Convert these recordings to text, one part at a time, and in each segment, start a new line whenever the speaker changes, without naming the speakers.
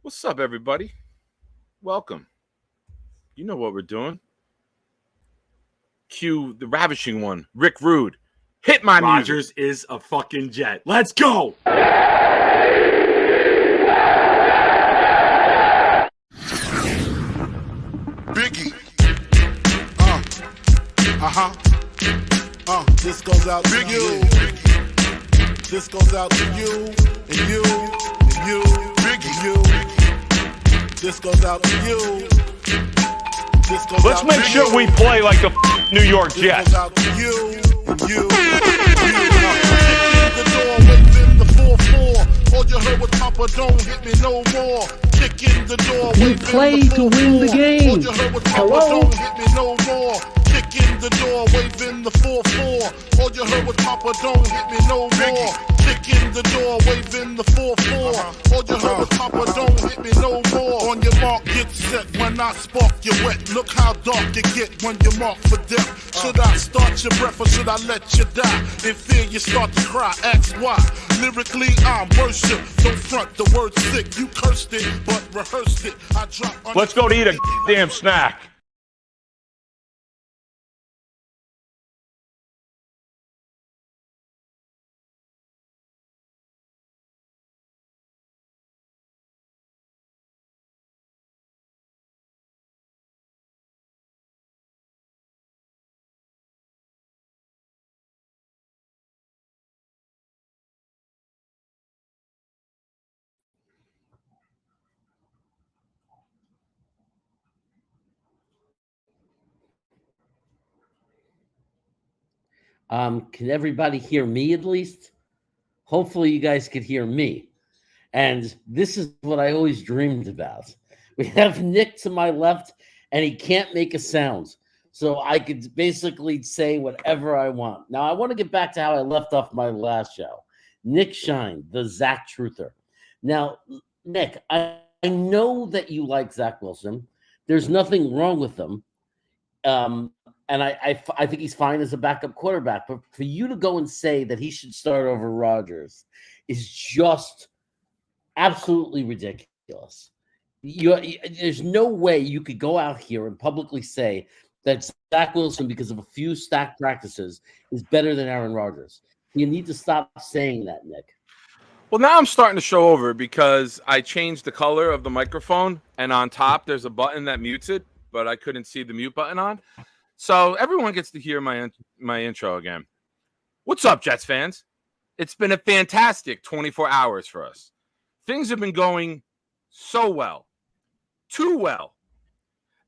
What's up, everybody? Welcome. You know what we're doing. Cue the ravishing one, Rick Rude. Hit my music.
Rogers is a fucking jet. Let's go!
Biggie. This goes out to you. This goes out to you and you and you and you. This goes out to you. This goes
Let's
out
make
to
sure
you.
we play like the New York
This
Jets.
goes out to you and you. The door, waving the 4-4. All you heard was Papa, don't hit me no more. Kick in the door,
You
waving
play
the
to win the
4-4.
game.
All you heard was Papa,
Hello?
don't hit me no more. Kick in the door, waving the 4-4. All you heard was Papa, don't hit me no more. Kick in the door, waving the 4-4. All you heard was Papa, don't hit me no more. On your mark, get set. When I spark, you wet. Look how dark you get when you mark for death. Should I start your breath or should I let you die? In fear, you start to cry. Ask why. Lyrically, I'm worship. Don't front the word sick. You cursed it, but rehearsed it. I drop.
Let's go to eat a damn snack.
Can everybody hear me at least? Hopefully, you guys could hear me. And this is what I always dreamed about. We have Nick to my left, and he can't make a sound. So I could basically say whatever I want. Now, I want to get back to how I left off my last show. Nick Shine, the Zach Truther. Now, Nick, I know that you like Zach Wilson. There's nothing wrong with him. And I think he's fine as a backup quarterback. But for you to go and say that he should start over Rodgers is just absolutely ridiculous. There's no way you could go out here and publicly say that Zach Wilson, because of a few stacked practices, is better than Aaron Rodgers. You need to stop saying that, Nick.
Well, now I'm starting to show over because I changed the color of the microphone, and on top there's a button that mutes it, but I couldn't see the mute button on. So everyone gets to hear my intro again. What's up, Jets fans? It's been a fantastic 24 hours for us. Things have been going so well, too well.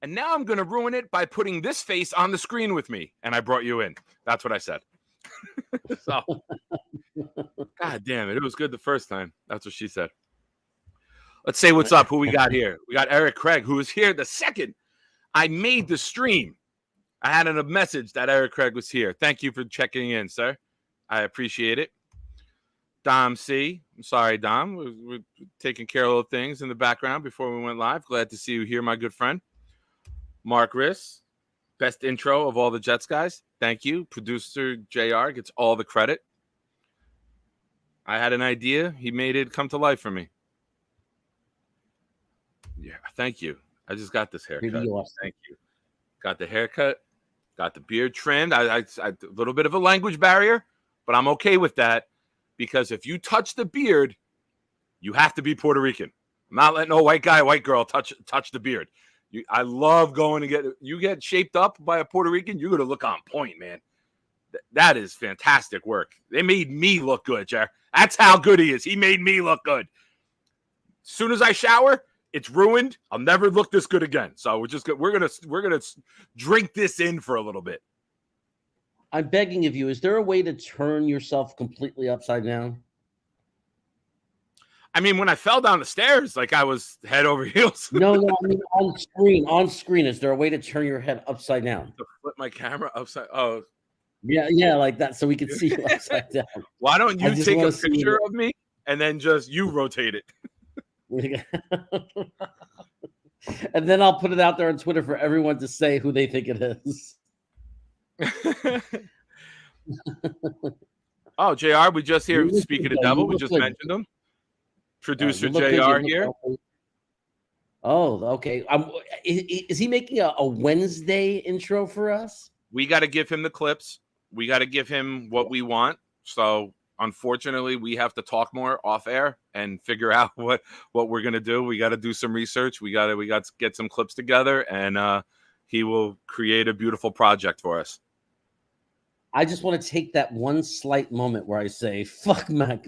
And now I'm going to ruin it by putting this face on the screen with me. And I brought you in. That's what I said. So, God damn it. It was good the first time. That's what she said. Let's say what's up. Who we got here? We got Eric Craig, who was here the second I made the stream. I had a message that Eric Craig was here. Thank you for checking in, sir. I appreciate it. Dom C. I'm sorry, Dom. We're taking care of little things in the background before we went live. Glad to see you here, my good friend. Mark Riss, best intro of all the Jets guys. Thank you. Producer JR gets all the credit. I had an idea. He made it come to life for me. Yeah, thank you. I just got this haircut. Thank you. Got the haircut. Got the beard trimmed. I a little bit of a language barrier, but I'm okay with that because if you touch the beard, you have to be Puerto Rican. I'm not letting no white guy, white girl touch the beard. I love going to get shaped up by a Puerto Rican. You're gonna look on point, man. That is fantastic work. They made me look good, Jer. That's how good he is. He made me look good. As soon as I shower, it's ruined. I'll never look this good again. So we're gonna drink this in for a little bit.
I'm begging of you. Is there a way to turn yourself completely upside down?
I mean, when I fell down the stairs, like I was head over heels.
No. I mean, on screen. Is there a way to turn your head upside down?
To flip my camera upside. Oh,
yeah, like that, so we can see you upside down.
Why don't you take a picture of me and then just you rotate it?
And then I'll put it out there on Twitter for everyone to say who they think it is.
Oh, JR, we just here. Speaking of the devil, we just mentioned him. Producer JR here.
Oh, okay. Is he making a Wednesday intro for us?
We got to give him the clips. We got to give him what we want. So unfortunately, we have to talk more off air and figure out what we're gonna do. We got to do some research. We got to get some clips together, and he will create a beautiful project for us.
I just want to take that one slight moment where I say, "Fuck Matt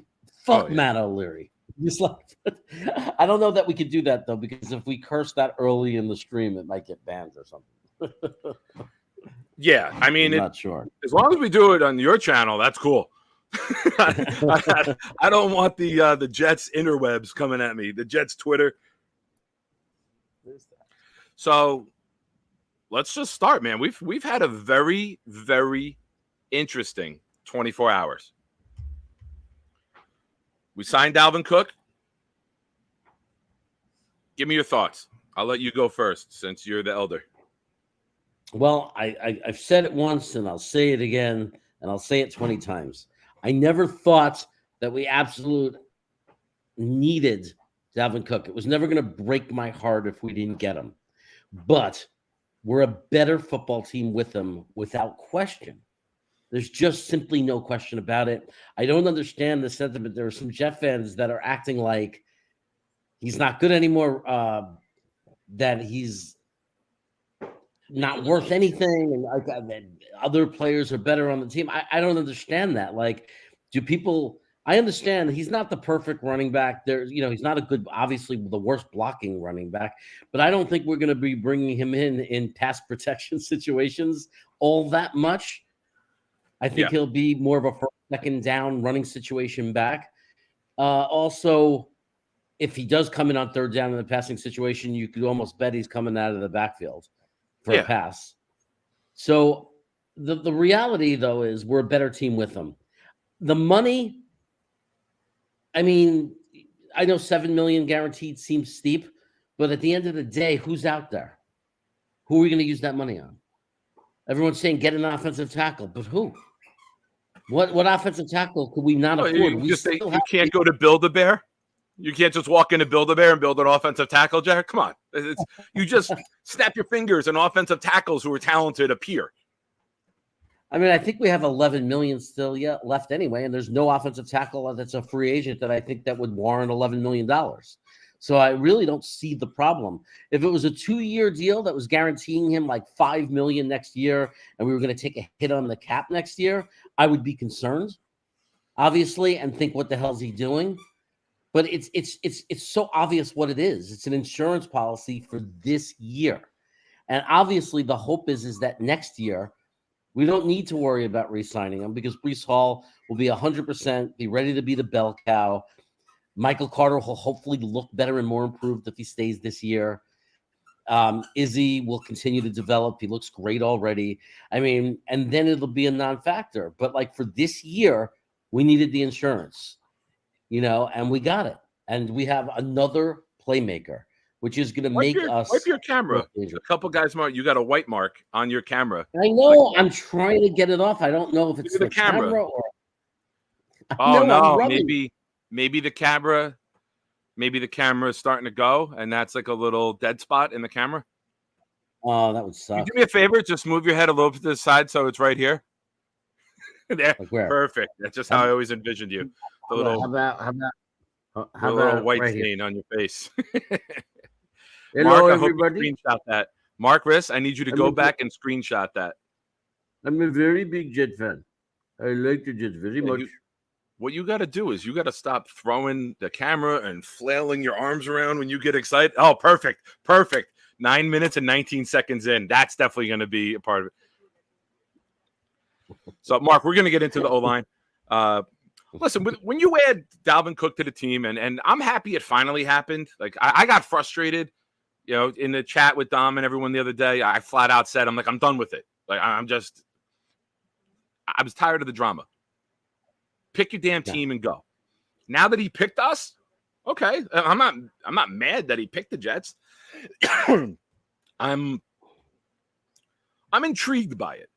O'Leary." Just like, I don't know that we could do that though, because if we curse that early in the stream, it might get banned or something.
Yeah, I mean,
I'm not sure.
As long as we do it on your channel, that's cool. I don't want the Jets interwebs coming at me, the Jets Twitter. So let's just start, man. We've had a very, very interesting 24 hours. We signed Dalvin Cook. Give me your thoughts. I'll let you go first since you're the elder.
Well, I've said it once and I'll say it again and I'll say it 20 times. I never thought that we absolutely needed Dalvin Cook. It was never going to break my heart if we didn't get him. But we're a better football team with him without question. There's just simply no question about it. I don't understand the sentiment. There are some Jet fans that are acting like he's not good anymore, that he's not worth anything, and like that other players are better on the team. I don't understand that. Like, do people? I understand he's not the perfect running back. He's not a good, obviously the worst blocking running back. But I don't think we're going to be bringing him in pass protection situations all that much. I think he'll be more of a first, second down running situation back. Also, if he does come in on third down in the passing situation, you could almost bet he's coming out of the backfield for a pass. So the reality, though, is we're a better team with them. The money, I mean, I know $7 million guaranteed seems steep, but at the end of the day, who's out there? Who are we going to use that money on? Everyone's saying get an offensive tackle, but who? What offensive tackle could we not afford?
You can't go to Build-A-Bear? You can't just walk into Build-A-Bear and build an offensive tackle, Jack? Come on. You just snap your fingers and offensive tackles who are talented appear.
I mean, I think we have 11 million still left anyway, and there's no offensive tackle that's a free agent that I think that would warrant $11 million. So I really don't see the problem. If it was a 2-year deal that was guaranteeing him like $5 million next year, and we were going to take a hit on the cap next year, I would be concerned, obviously, and think, what the hell is he doing? But it's so obvious what it is. It's an insurance policy for this year, and obviously the hope is that next year we don't need to worry about re-signing him because Breece Hall will be 100%, be ready to be the bell cow. Michael Carter will hopefully look better and more improved if he stays this year. Izzy will continue to develop. He looks great already. I mean, and then it'll be a non-factor. But like for this year, we needed the insurance, and we got it. And we have another playmaker, which is going to make us.
Wipe your camera. A couple guys more. You got a white mark on your camera.
I know. I'm trying to get it off. I don't know if it's the camera or.
Oh no, maybe the camera is starting to go, and that's like a little dead spot in the camera.
Oh, that would suck.
Can you do me a favor? Just move your head a little to the side so it's right here. There. Like where? Perfect. That's just how I always envisioned you. The little,
how
about white right stain here on your face.
Hello,
Mark,
everybody.
Screenshot that. Mark Riss, I need you to go back and screenshot that.
I'm a very big Jet fan. I like the Jets very much.
What you got to do is you got to stop throwing the camera and flailing your arms around when you get excited. Oh, perfect. 9 minutes and 19 seconds in. That's definitely going to be a part of it. So, Mark, we're going to get into the O-line. Listen, when you add Dalvin Cook to the team, and I'm happy it finally happened. Like, I got frustrated, in the chat with Dom and everyone the other day. I flat out said, I'm done with it. Like, I was tired of the drama. Pick your damn team and go. Now that he picked us, okay. I'm not mad that he picked the Jets. I'm intrigued by it.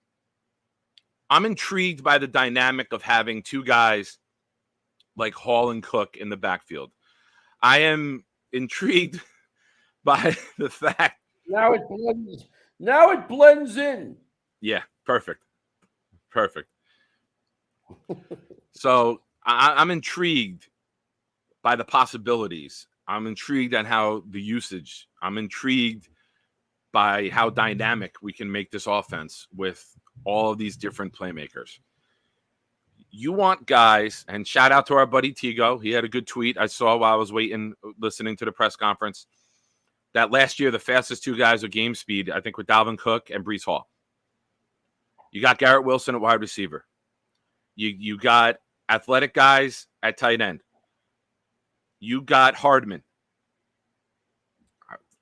I'm intrigued by the dynamic of having two guys like Hall and Cook in the backfield. I am intrigued by the fact.
Now it blends. Now it blends in.
Yeah, perfect. So I'm intrigued by the possibilities. I'm intrigued on how the usage. I'm intrigued by how dynamic we can make this offense with all of these different playmakers. You want guys, and shout out to our buddy Tigo. He had a good tweet I saw while I was listening to the press conference, that last year the fastest two guys with game speed, I think, were Dalvin Cook and Breece Hall. You got Garrett Wilson at wide receiver. You got athletic guys at tight end. You got Hardman.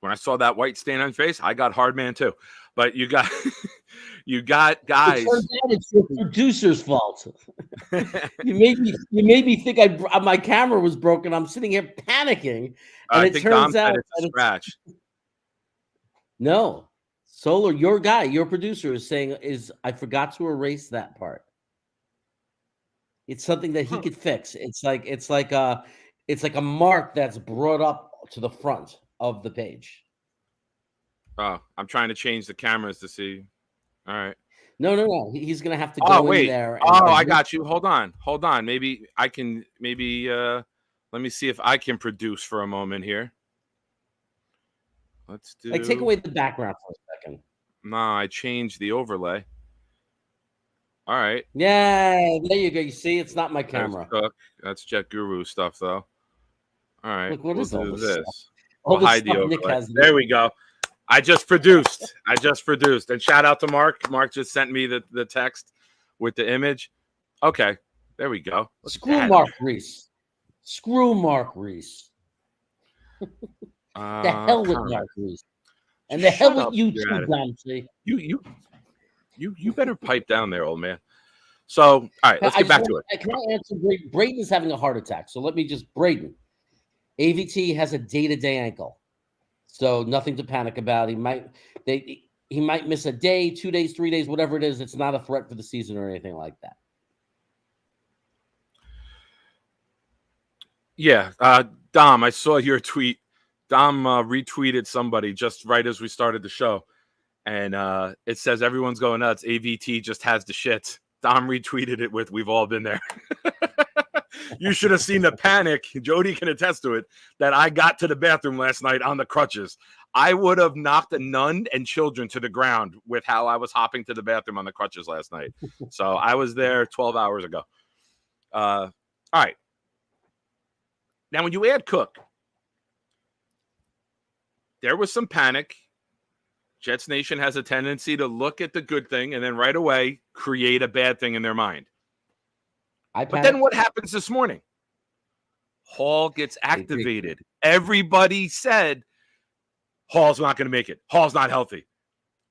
When I saw that white stain on his face, I got Hardman too. But you got guys.
It's your producer's fault. you made me think my camera was broken. I'm sitting here panicking, and it turns out
it's a scratch.
No, Solar, your guy, your producer is saying I forgot to erase that part. It's something that he could fix. It's like a mark that's brought up to the front of the page.
Oh, I'm trying to change the cameras to see. All right.
No. He's gonna have to go in there.
I got you. Hold on. Maybe I can. Let me see if I can produce for a moment here. Let's do.
Take away the background for a second.
No, I changed the overlay. All right.
Yeah, there you go. You see, it's not my camera.
That's Jet Guru stuff, though. All right.
Look, what is all this?
We'll hide the overlay. There we go. I just produced. And shout out to Mark. Mark just sent me the text with the image. Okay. There we go.
Screw Mark Reese. The hell with Mark Reese. And the hell with you too, Dante.
You better pipe down there, old man. So, all right, let's get back to it.
Can I answer? Braden is having a heart attack. So let me Braden. AVT has a day-to-day ankle. So nothing to panic about. He might miss a day, 2 days, 3 days, whatever it is. It's not a threat for the season or anything like that.
Yeah. Dom, I saw your tweet. Dom retweeted somebody just right as we started the show. And it says everyone's going nuts. AVT just has the shits. Dom retweeted it with, "We've all been there." You should have seen the panic. Jody can attest to it, that I got to the bathroom last night on the crutches. I would have knocked a nun and children to the ground with how I was hopping to the bathroom on the crutches last night. So I was there 12 hours ago. All right. Now, when you add Cook, there was some panic. Jets Nation has a tendency to look at the good thing and then right away create a bad thing in their mind. But then what happens this morning? Hall gets activated. Everybody said Hall's not going to make it. Hall's not healthy.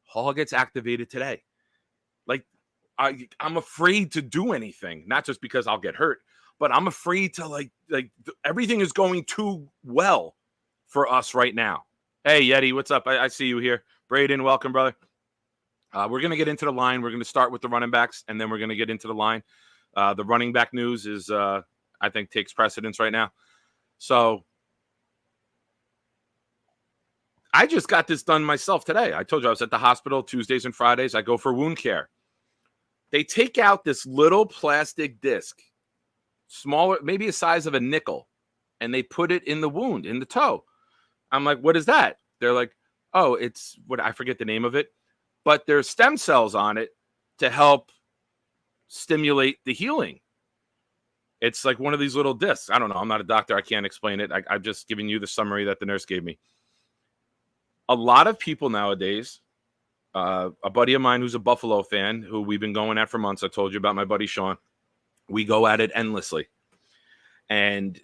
Hall gets activated today. Like, I'm afraid to do anything, not just because I'll get hurt, but I'm afraid to like everything is going too well for us right now. Hey, Yeti, what's up? I see you here. Braden, welcome, brother. We're going to get into the line. We're going to start with the running backs, and then we're going to get into the line. The running back news is, I think, takes precedence right now. So I just got this done myself today. I told you I was at the hospital Tuesdays and Fridays. I go for wound care. They take out this little plastic disc, smaller, maybe the size of a nickel, and they put it in the wound, in the toe. I'm like, what is that? They're like, oh, it's what, I forget the name of it, but there's stem cells on it to help stimulate the healing. It's like one of these little discs. I don't know. I'm not a doctor. I can't explain it. I'm just giving you the summary that the nurse gave me. A lot of people nowadays, a buddy of mine who's a Buffalo fan, who we've been going at for months. I told you about my buddy Sean. We go at it endlessly. And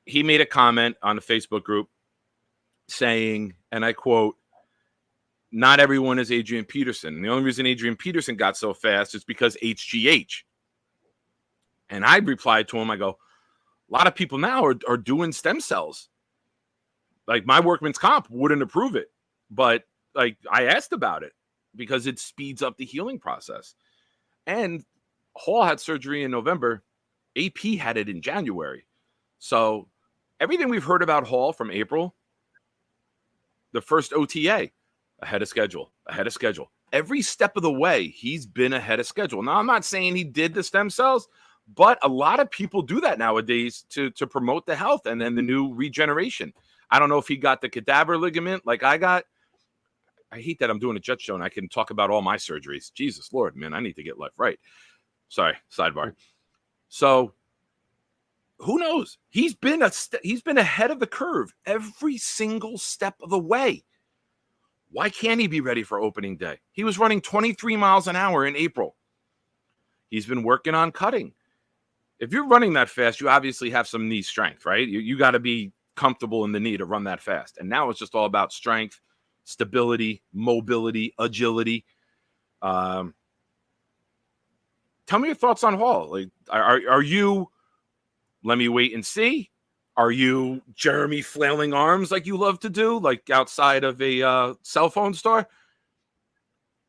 he made a comment on the Facebook group saying, and I quote, "Not everyone is Adrian Peterson. And the only reason Adrian Peterson got so fast is because HGH." And I replied to him, I go, a lot of people now are doing stem cells. Like, my workman's comp wouldn't approve it. But like, I asked about it because it speeds up the healing process. And Hall had surgery in November. AP had it in January. So everything we've heard about Hall from April the first OTA, ahead of schedule. Every step of the way, he's been ahead of schedule. Now, I'm not saying he did the stem cells, but a lot of people do that nowadays to promote the health and then the new regeneration. I don't know if he got the cadaver ligament like I got. I hate that I'm doing a Jet show and I can talk about all my surgeries. Jesus Lord, man, I need to get life right. Sorry, sidebar. So who knows? He's been ahead of the curve every single step of the way. Why can't he be ready for opening day? He was running 23 miles an hour in April. He's been working on cutting. If you're running that fast, you obviously have some knee strength, right? You got to be comfortable in the knee to run that fast. And now it's just all about strength, stability, mobility, agility. Tell me your thoughts on Hall. Like, are you, let me wait and see? Are you Jeremy flailing arms like you love to do, like outside of a cell phone store?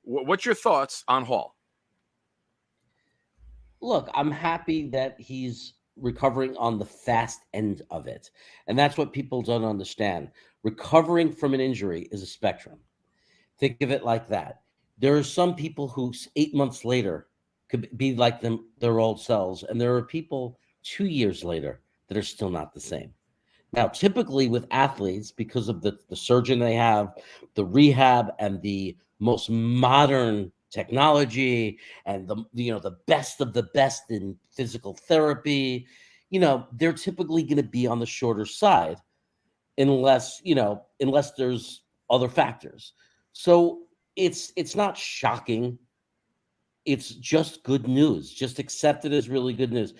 What's your thoughts on Hall?
Look, I'm happy that he's recovering on the fast end of it. And that's what people don't understand. Recovering from an injury is a spectrum. Think of it like that. There are some people who 8 months later could be like their old selves. And there are people 2 years later that are still not the same. Now, typically with athletes, because of the surgeon they have, the rehab, and the most modern technology, and the best of the best in physical therapy, they're typically going to be on the shorter side, unless there's other factors. So it's not shocking. It's just good news. Just accept it as really good news.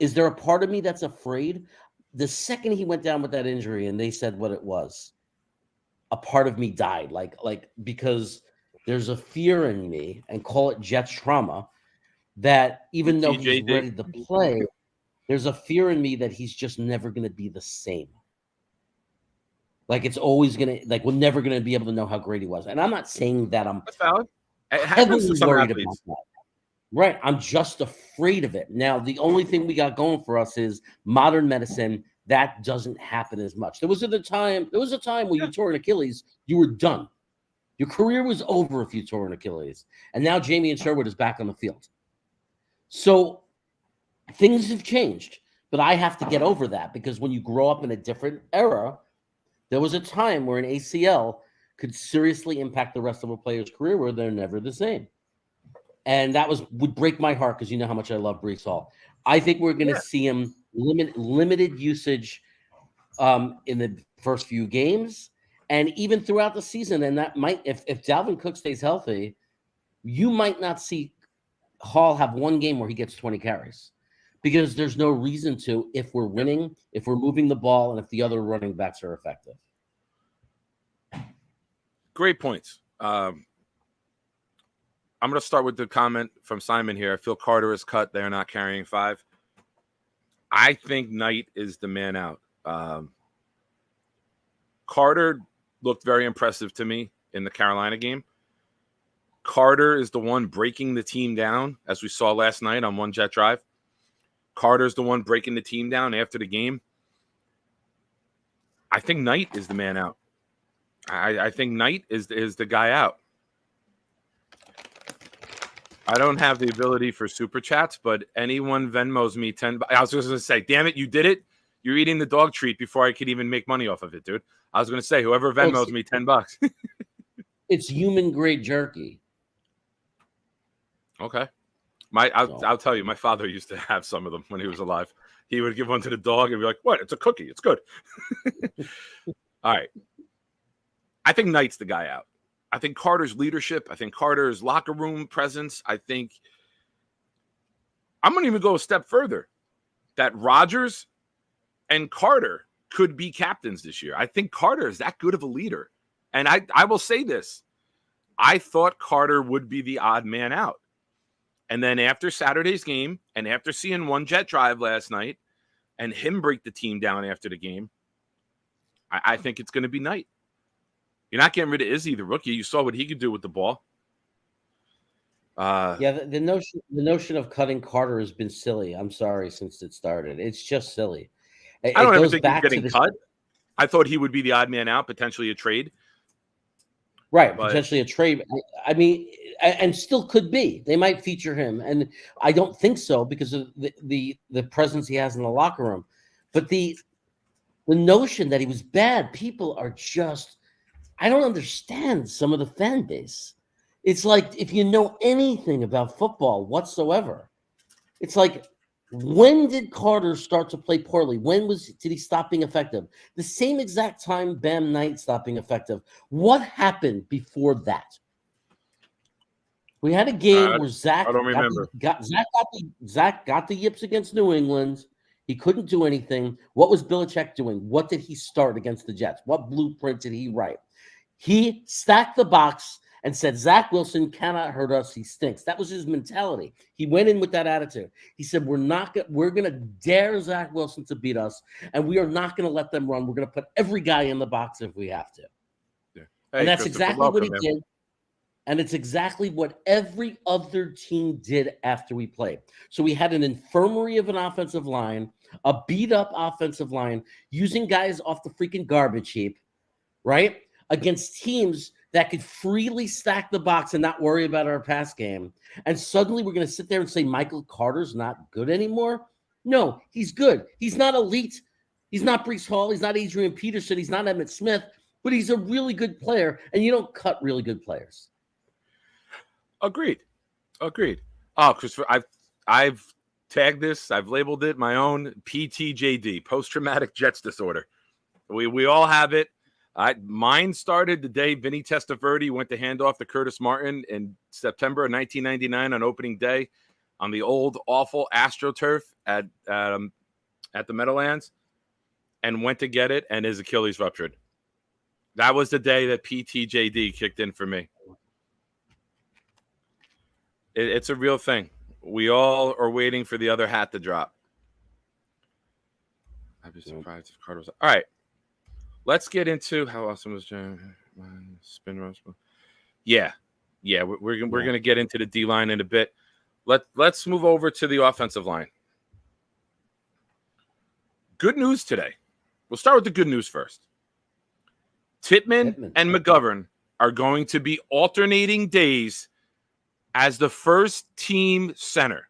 Is there a part of me that's afraid? The second he went down with that injury and they said what it was, a part of me died. Like because there's a fear in me, and call it Jets trauma, that even though he's ready to play, there's a fear in me that he's just never going to be the same. Like it's always going to, like we're never going to be able to know how great he was. And I'm not saying that I'm heavily worried about that. Right. I'm just afraid of it. Now, the only thing we got going for us is modern medicine. That doesn't happen as much. There was a time when you tore an Achilles, you were done. Your career was over if you tore an Achilles. And now Jamie Sherwood is back on the field. So things have changed, but I have to get over that, because when you grow up in a different era, there was a time where an ACL could seriously impact the rest of a player's career where they're never the same. And that would break my heart, because you know how much I love Breece Hall. I think we're going to see him limited usage in the first few games and even throughout the season. And that might, if Dalvin Cook stays healthy, you might not see Hall have one game where he gets 20 carries, because there's no reason to, if we're winning, if we're moving the ball, and if the other running backs are effective.
Great points. I'm going to start with the comment from Simon here. I feel Carter is cut. They're not carrying 5. I think Knight is the man out. Carter looked very impressive to me in the Carolina game. Carter is the one breaking the team down, as we saw last night on one Jet drive. Carter's the one breaking the team down after the game. I think Knight is the man out. I think Knight is the guy out. I don't have the ability for super chats, but anyone Venmos me 10. I was just going to say, damn it, you did it. You're eating the dog treat before I could even make money off of it, dude. I was going to say, whoever Venmos me $10.
It's human grade jerky.
Okay. I'll tell you, my father used to have some of them when he was alive. He would give one to the dog and be like, what? It's a cookie. It's good. All right. I think Knight's the guy out. I think Carter's leadership, I think Carter's locker room presence, I think I'm going to even go a step further, that Rodgers and Carter could be captains this year. I think Carter is that good of a leader. And I will say this. I thought Carter would be the odd man out. And then after Saturday's game and after seeing one Jet drive last night and him break the team down after the game, I think it's going to be Knight. You're not getting rid of Izzy, the rookie. You saw what he could do with the ball.
The notion of cutting Carter has been silly. I'm sorry, since it started. It's just silly.
I don't ever think he's getting cut. I thought he would be the odd man out, potentially a trade.
Right,
But-
potentially a trade. I mean, and still could be. They might feature him, and I don't think so because of the presence he has in the locker room. But the notion that he was bad, people are just. I don't understand some of the fan base. It's like if you know anything about football whatsoever, it's like, when did Carter start to play poorly? Did he stop being effective? The same exact time Bam Knight stopped being effective. What happened before that? We had a game where Zach
I don't remember.
Zach got the yips against New England. He couldn't do anything. What was Belichick doing? What did he start against the Jets? What blueprint did he write? He stacked the box and said, Zach Wilson cannot hurt us. He stinks. That was his mentality. He went in with that attitude. He said, we're going to dare Zach Wilson to beat us, and we are not going to let them run. We're going to put every guy in the box if we have to.
Yeah.
And that's exactly what he did. And it's exactly what every other team did after we played. So we had an infirmary of an offensive line, a beat-up offensive line, using guys off the freaking garbage heap, right? Against teams that could freely stack the box and not worry about our pass game. And suddenly we're going to sit there and say Michael Carter's not good anymore? No, he's good. He's not elite. He's not Breece Hall. He's not Adrian Peterson. He's not Emmitt Smith. But he's a really good player, and you don't cut really good players.
Agreed. Oh, Christopher, I've tagged this. I've labeled it my own PTJD, post-traumatic jets disorder. We all have it. Mine started the day Vinny Testaverde went to hand off to Curtis Martin in September of 1999 on opening day on the old awful AstroTurf at the Meadowlands, and went to get it, and his Achilles ruptured. That was the day that PTJD kicked in for me. It's a real thing. We all are waiting for the other hat to drop. I'd be surprised if Carter was. All right. Let's get into how awesome was spin rush. Yeah. We're going to get into the D line in a bit. Let's move over to the offensive line. Good news today. We'll start with the good news first. Tippmann and McGovern are going to be alternating days as the first team center.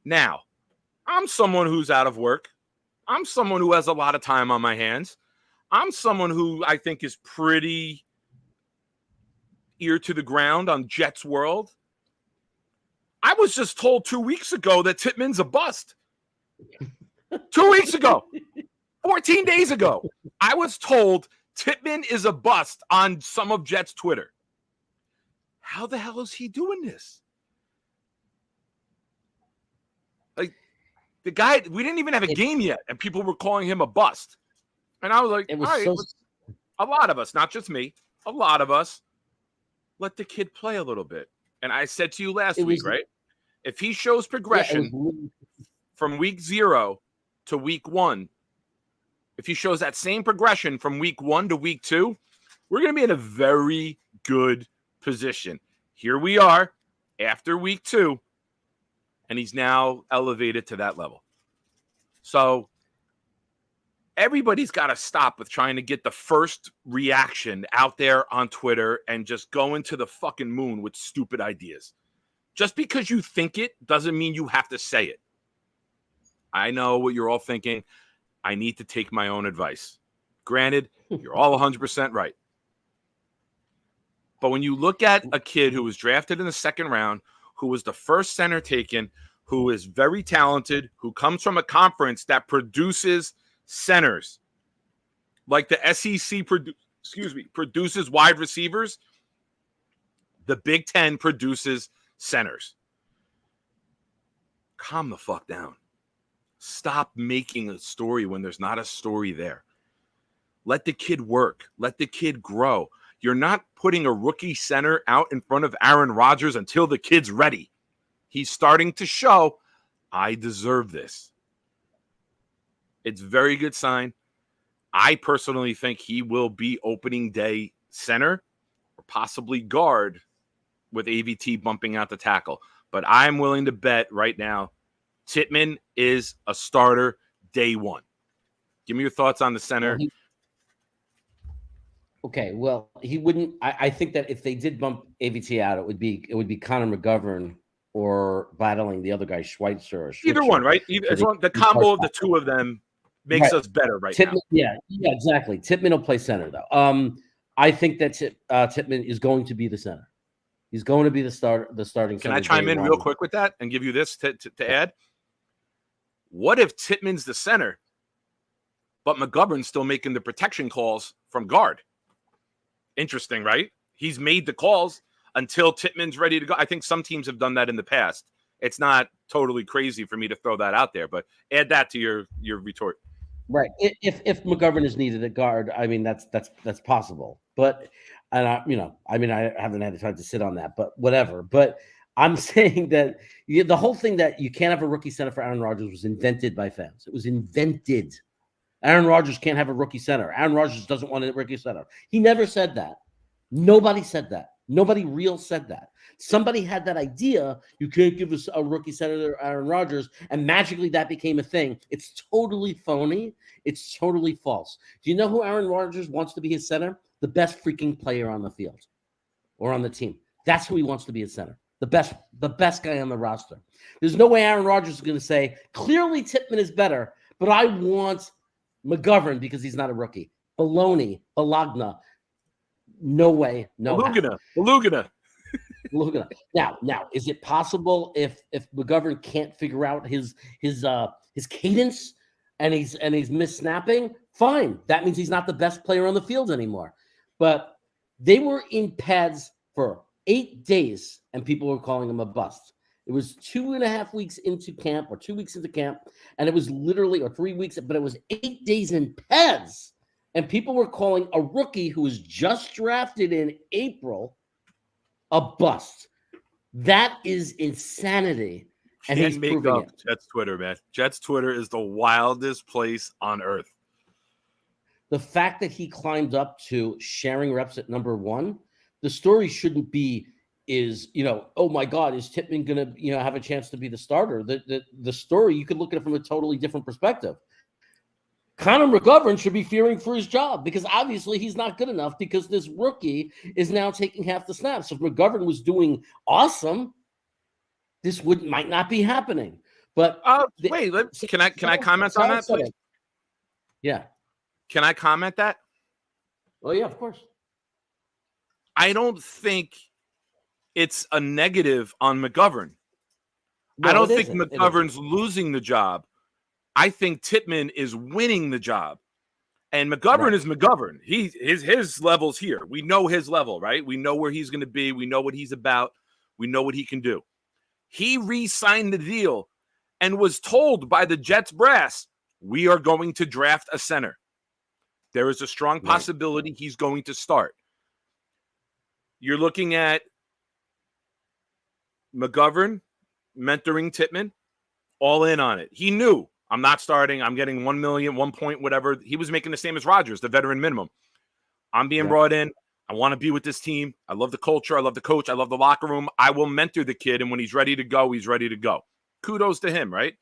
Now, I'm someone who's out of work. I'm someone who has a lot of time on my hands. I'm someone who I think is pretty ear to the ground on Jets world. I was just told 2 weeks ago that Tippmann's a bust. 2 weeks ago, 14 days ago, I was told Tippmann is a bust on some of Jets Twitter. How the hell is he doing this? Like, the guy, we didn't even have a game yet, and people were calling him a bust. And I was like, all right, a lot of us, not just me, a lot of us, let the kid play a little bit. And I said to you last week, right? If he shows progression from week 0 to week 1, if he shows that same progression from week 1 to week 2, we're going to be in a very good position. Here we are after week 2, and he's now elevated to that level. So everybody's got to stop with trying to get the first reaction out there on Twitter and just go into the fucking moon with stupid ideas. Just because you think it doesn't mean you have to say it. I know what you're all thinking. I need to take my own advice. Granted, you're all 100% right. But when you look at a kid who was drafted in the second round, who was the first center taken, who is very talented, who comes from a conference that produces centers, like the SEC produces wide receivers, the Big Ten produces centers. Calm the fuck down. Stop making a story when there's not a story there. Let the kid work. Let the kid grow. You're not putting a rookie center out in front of Aaron Rodgers until the kid's ready. He's starting to show, I deserve this. It's a very good sign. I personally think he will be opening day center or possibly guard with AVT bumping out the tackle. But I'm willing to bet right now Tippmann is a starter day 1. Give me your thoughts on the center.
Okay, well, he wouldn't. I think that if they did bump AVT out, it would be Connor McGovern or battling the other guy, Schweitzer. Or
Either
Schweitzer
one, right? Either, as long the combo of the two of them makes us better right now.
Tippmann, yeah, exactly. Tippmann will play center though. I think that Tippmann is going to be the center. He's going to be the starting.
Can I chime in real quick with that and give you this to add? What if Tippmann's the center, but McGovern's still making the protection calls from guard? Interesting, right? He's made the calls until Tippmann's ready to go. I think some teams have done that in the past. It's not totally crazy for me to throw that out there, but add that to your retort.
Right. If McGovern is needed at guard, I mean that's possible. But I haven't had the time to sit on that, but whatever. But I'm saying that the whole thing that you can't have a rookie center for Aaron Rodgers was invented by fans. It was invented. Aaron Rodgers can't have a rookie center. Aaron Rodgers doesn't want a rookie center. He never said that. Nobody said that. Nobody real said that. Somebody had that idea. You can't give us a rookie center to Aaron Rodgers, and magically that became a thing. It's totally phony. It's totally false. Do you know who Aaron Rodgers wants to be his center? The best freaking player on the field or on the team. That's who he wants to be his center. The best guy on the roster. There's no way Aaron Rodgers is going to say, clearly Tippmann is better, but I want McGovern because he's not a rookie. Baloney, Balagna. No way. No.
Balugana.
Now, is it possible if McGovern can't figure out his cadence and he's missnapping? Fine. That means he's not the best player on the field anymore. But they were in pads for 8 days and people were calling him a bust. It was 2.5 weeks into camp or 2 weeks into camp, and it was literally, or 3 weeks, but it was 8 days in pads. And people were calling a rookie who was just drafted in April a bust. That is insanity. And he's proving it.
Jets Twitter, man. Jets Twitter is the wildest place on earth.
The fact that he climbed up to sharing reps at number one, the story shouldn't be oh my God, is Tippmann going to have a chance to be the starter? The story, you could look at it from a totally different perspective. Connor McGovern should be fearing for his job because obviously he's not good enough because this rookie is now taking half the snaps. So if McGovern was doing awesome, this might not be happening. But
can I comment on that, please?
Yeah.
Can I comment that?
Oh yeah, of course.
I don't think it's a negative on McGovern.
No,
I don't think McGovern's losing the job. I think Tippmann is winning the job. And McGovern is McGovern. His level's here. We know his level, right? We know where he's going to be. We know what he's about. We know what he can do. He re-signed the deal and was told by the Jets brass, we are going to draft a center. There is a strong possibility he's going to start. You're looking at McGovern mentoring Tippmann, all in on it. He knew, I'm not starting. I'm getting 1 million, 1 point, whatever. He was making the same as Rodgers, the veteran minimum. I'm being brought in. I want to be with this team. I love the culture. I love the coach. I love the locker room. I will mentor the kid, and when he's ready to go, he's ready to go. Kudos to him, right?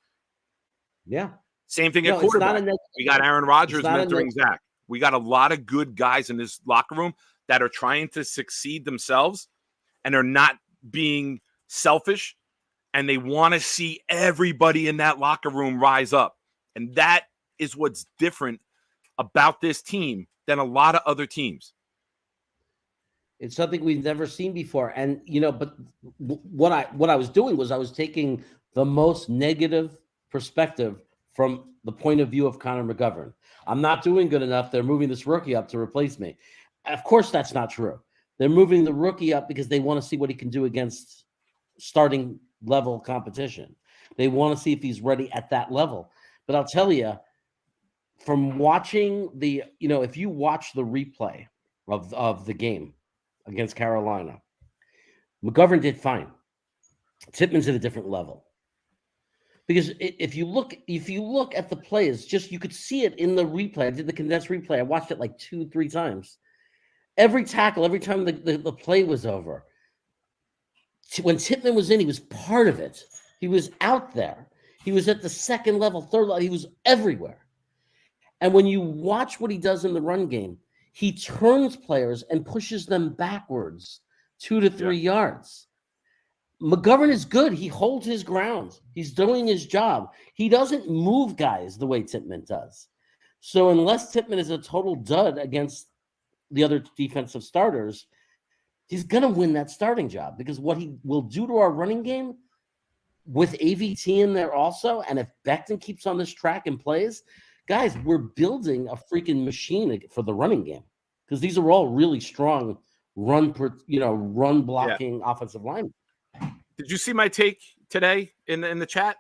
Yeah.
Same thing at quarterback. We got Aaron Rodgers mentoring Zach. We got a lot of good guys in this locker room that are trying to succeed themselves and are not being selfish, and they want to see everybody in that locker room rise up. And that is what's different about this team than a lot of other teams.
It's something we've never seen before. And, but what I was doing was I was taking the most negative perspective from the point of view of Connor McGovern. I'm not doing good enough. They're moving this rookie up to replace me. Of course, that's not true. They're moving the rookie up because they want to see what he can do against starting level competition. They want to see if he's ready at that level. But I'll tell you, from watching if you watch the replay of the game against Carolina, McGovern did fine. Tippmann's at a different level. Because if you look at the plays, you could see it in the replay. I did the condensed replay. I watched it like 2-3 times. Every tackle, every time the play was over, when Tippmann was in, he was part of it. He was out there. He was at the second level, third level. He was everywhere. And when you watch what he does in the run game, he turns players and pushes them backwards 2 to 3 yards. McGovern is good. He holds his ground. He's doing his job. He doesn't move guys the way Tippmann does. So unless Tippmann is a total dud against the other defensive starters, he's going to win that starting job, because what he will do to our running game with AVT in there also, and if Becton keeps on this track and plays, guys, we're building a freaking machine for the running game, because these are all really strong run blocking offensive linemen.
Did you see my take today in the chat?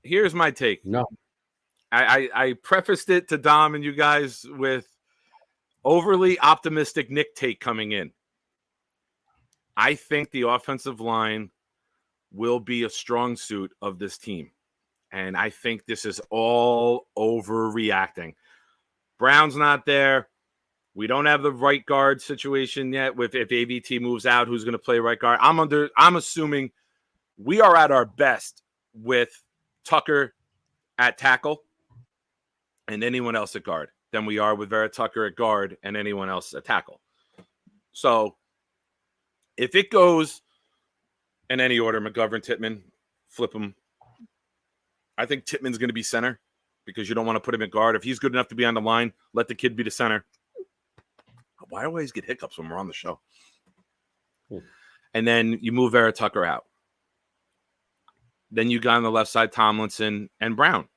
Here's my take.
No.
I prefaced it to Dom and you guys with overly optimistic Nick take coming in. I think the offensive line will be a strong suit of this team. And I think this is all overreacting. Brown's not there. We don't have the right guard situation yet with if AVT moves out, who's going to play right guard. I'm assuming we are at our best with Tucker at tackle and anyone else at guard than we are with Vera Tucker at guard and anyone else at tackle. So if it goes in any order, McGovern, Tippmann, flip him. I think Tippmann's going to be center because you don't want to put him at guard. If he's good enough to be on the line, let the kid be the center. Why do I always get hiccups when we're on the show? And then you move Vera Tucker out. Then you got on the left side Tomlinson and Brown.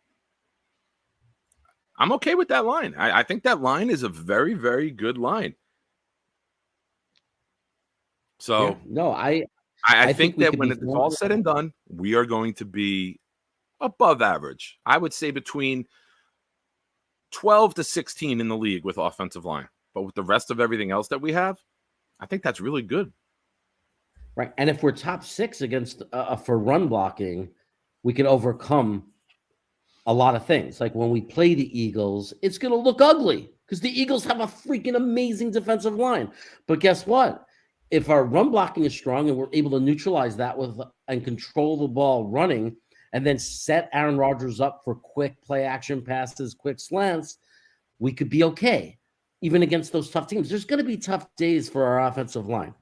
I'm okay with that line. I think that line is a very, very good line. So I think that when it's all said and done, we are going to be above average. I would say between 12 to 16 in the league with offensive line. But with the rest of everything else that we have, I think that's really good.
Right. And if we're top 6 against for run blocking, we can overcome a lot of things. Like when we play the Eagles, it's going to look ugly because the Eagles have a freaking amazing defensive line. But guess what? If our run blocking is strong and we're able to neutralize that and control the ball running and then set Aaron Rodgers up for quick play action passes, quick slants, we could be okay. Even against those tough teams, there's going to be tough days for our offensive line.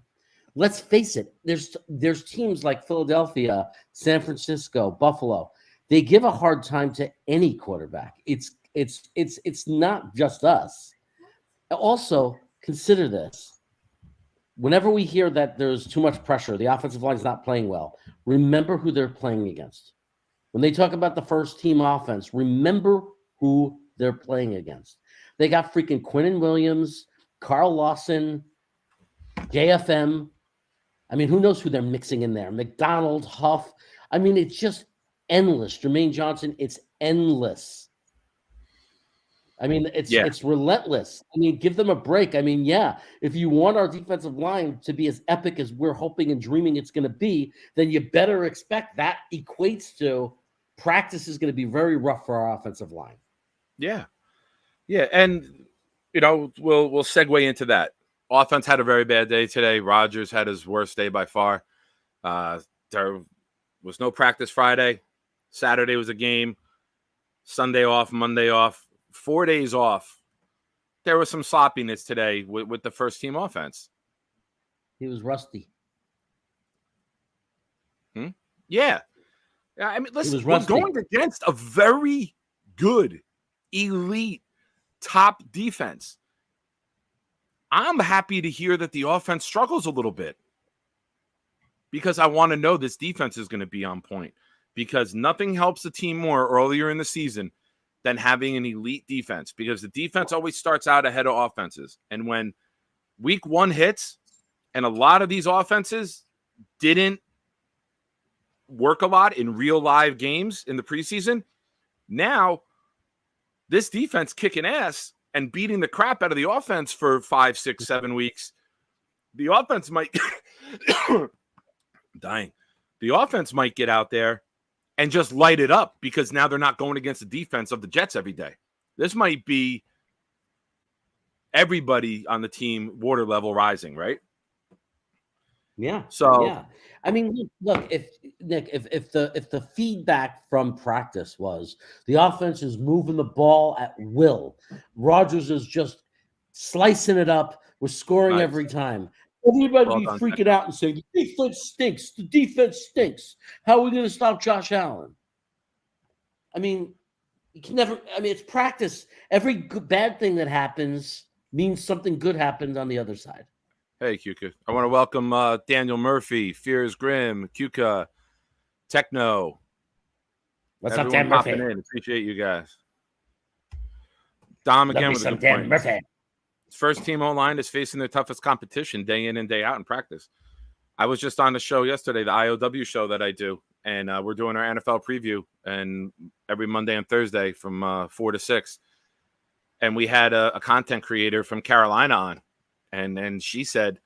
Let's face it. There's teams like Philadelphia, San Francisco, Buffalo. They give a hard time to any quarterback. It's not just us. Also, consider this. Whenever we hear that there's too much pressure, the offensive line is not playing well, remember who they're playing against. When they talk about the first team offense, remember who they're playing against. They got freaking Quinnen Williams, Carl Lawson, JFM. I mean, who knows who they're mixing in there? McDonald, Huff. I mean, it's just endless. Jermaine Johnson, it's endless. I mean, it's relentless. I mean, give them a break. I mean, if you want our defensive line to be as epic as we're hoping and dreaming it's going to be, then you better expect that equates to practice is going to be very rough for our offensive line.
Yeah. Yeah, and, we'll segue into that. Offense had a very bad day today. Rodgers had his worst day by far. There was no practice Friday. Saturday was a game. Sunday off, Monday off. 4 days off. There was some sloppiness today with the first-team offense.
He was rusty.
Yeah. I mean, listen, we're going against a very good, elite, top defense. I'm happy to hear that the offense struggles a little bit because I want to know this defense is going to be on point, because nothing helps the team more earlier in the season than having an elite defense, because the defense always starts out ahead of offenses. And when week 1 hits and a lot of these offenses didn't work a lot in real live games in the preseason, now this defense kicking ass and beating the crap out of the offense for 5, 6, 7 weeks, the offense might The offense might get out there and just light it up because now they're not going against the defense of the Jets every day. This might be everybody on the team water level rising, right?
Yeah.
So
Yeah. I mean, look, if Nick, if the feedback from practice was the offense is moving the ball at will, Rodgers is just slicing it up, we're scoring
nice.
every time. Everybody
Well
be
done,
freaking out and saying the defense stinks. The defense stinks. How are we going to stop Josh Allen? I mean, you can never. I mean, it's practice. Every bad thing that happens means something good happened on the other side.
Hey, Kuka. I want to welcome Daniel Murphy, Fears Grim, Kuka, Techno.
What's up,
Everyone
Dan
popping
Murphy?
in. Appreciate you guys. Dom
Love
again
me
with a
some
good
Dan
point.
Murphy.
First team online is facing their toughest competition day in and day out in practice. I was just on the show yesterday, the IOW show that I do, and we're doing our NFL preview and every Monday and Thursday from 4 to 6. And we had a content creator from Carolina on, and she said,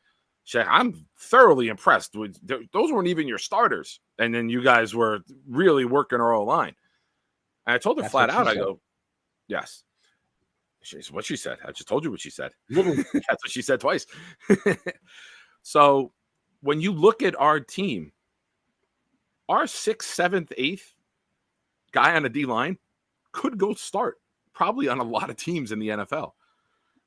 I'm thoroughly impressed with those weren't even your starters. And then you guys were really working our O-line. And I told her
That's
flat
what she
out, I
said.
go, yes. She's what she said. I just told you what she said.
Literally.
That's what she said twice. So when you look at our team, our 6th, 7th, 8th guy on the D line could go start probably on a lot of teams in the NFL.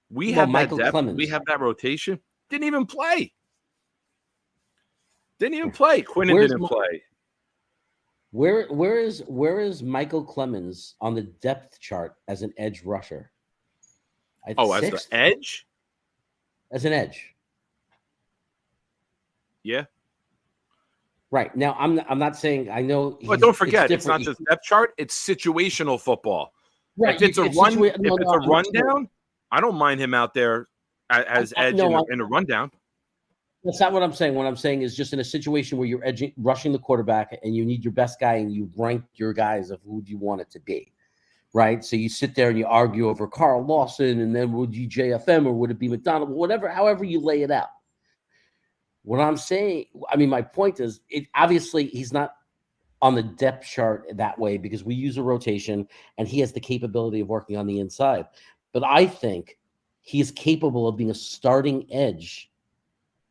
We have
Michael
that depth.
Clemens.
We have that rotation. Didn't even play. Quinnen
Where's
didn't play.
Where is Michael Clemens on the depth chart as an edge rusher?
As the edge?
As an edge.
Yeah.
Right. Now I'm not saying I know.
But don't forget, it's not
different.
just depth chart, it's situational football.
Right.
If it's a rundown, I don't mind him out there as edge in a rundown.
That's not what I'm saying. What I'm saying is just in a situation where you're rushing the quarterback and you need your best guy and you rank your guys of who do you want it to be, right? So you sit there and you argue over Carl Lawson and then would you JFM or would it be McDonald, whatever, however you lay it out. What I'm saying, I mean, my point is, obviously he's not on the depth chart that way because we use a rotation and he has the capability of working on the inside. But I think he is capable of being a starting edge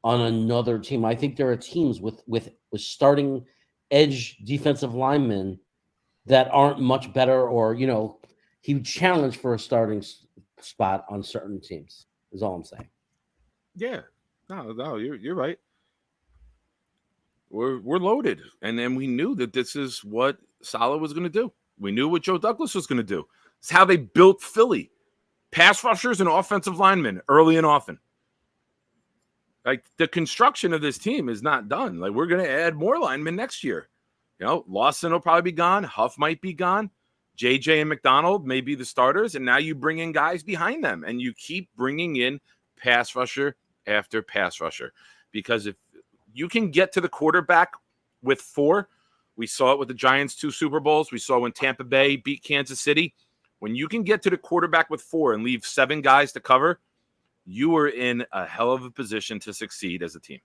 on another team. I think there are teams with starting edge defensive linemen that aren't much better, or he would challenge for a starting spot on certain teams. Is all I'm saying.
Yeah, no, you're right. We're loaded, and then we knew that this is what Saleh was going to do. We knew what Joe Douglas was going to do. It's how they built Philly: pass rushers and offensive linemen early and often. Like, the construction of this team is not done. Like, we're going to add more linemen next year. Lawson will probably be gone. Huff might be gone. JJ and McDonald may be the starters. And now you bring in guys behind them. And you keep bringing in pass rusher after pass rusher. Because if you can get to the quarterback with 4, we saw it with the Giants 2 Super Bowls. We saw when Tampa Bay beat Kansas City. When you can get to the quarterback with 4 and leave 7 guys to cover, you are in a hell of a position to succeed as a team.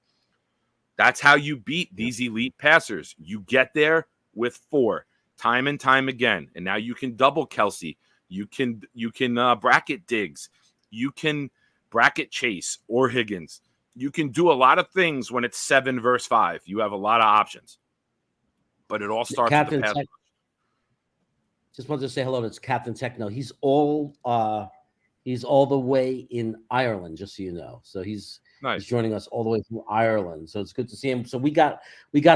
That's how you beat these elite passers. You get there with 4 time and time again. And now you can double Kelsey. You can bracket Diggs. You can bracket Chase or Higgins. You can do a lot of things when it's 7 versus 5. You have a lot of options. But it all starts with the pass.
Just wanted to say hello to Captain Techno. He's all the way in Ireland, just so you know. So he's joining us all the way from Ireland. So it's good to see him. So we got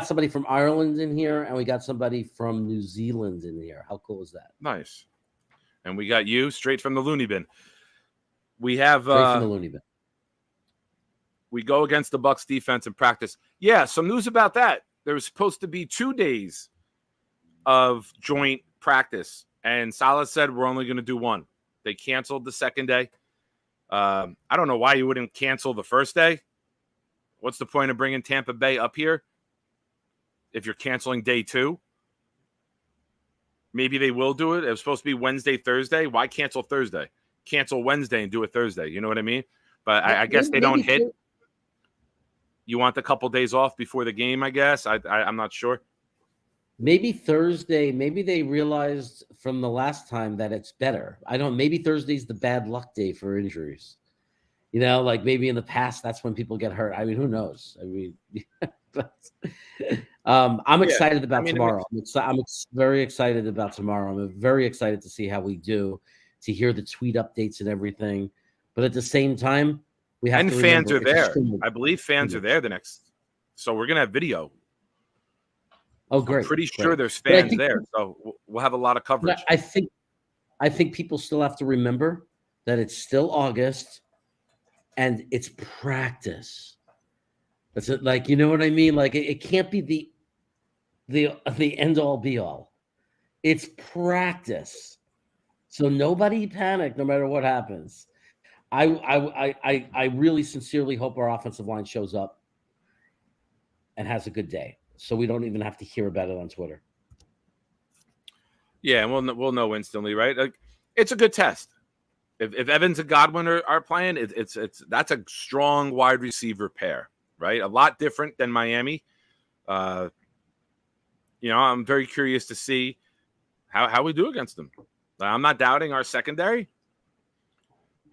somebody from Ireland in here, and we got somebody from New Zealand in here. How cool is that?
Nice. And we got you straight from the loony bin. We have
straight from the loony bin.
We go against the Bucs defense in practice. Yeah, some news about that. There was supposed to be 2 days of joint practice, and Saleh said we're only going to do 1. They canceled the second day. I don't know why you wouldn't cancel the first day. What's the point of bringing Tampa Bay up here if you're canceling day 2? Maybe they will do it. It was supposed to be Wednesday, Thursday. Why cancel Thursday? Cancel Wednesday and do it Thursday. You know what I mean? But I guess they don't hit. You want a couple days off before the game, I guess. I'm not sure.
Maybe Thursday. Maybe they realized from the last time that it's better. Maybe Thursday's the bad luck day for injuries. You know, like maybe in the past, that's when people get hurt. I mean, who knows? I mean, but, I'm excited about tomorrow. I'm very excited about tomorrow. I'm very excited to see how we do, to hear the tweet updates and everything. But at the same time, we have to
fans are
remember,
there. I believe fans are there the next. So we're gonna have video.
Oh, great!
I'm pretty sure there's fans there, so we'll have a lot of coverage.
I think people still have to remember that it's still August, and it's practice. That's it. Like, you know what I mean? Like, it can't be the end all be all. It's practice, so nobody panic no matter what happens. I really sincerely hope our offensive line shows up and has a good day, so we don't even have to hear about it on Twitter.
Yeah, and we'll know instantly, right? Like, it's a good test. If Evans and Godwin are playing, it's that's a strong wide receiver pair, right? A lot different than Miami. I'm very curious to see how we do against them. I'm not doubting our secondary.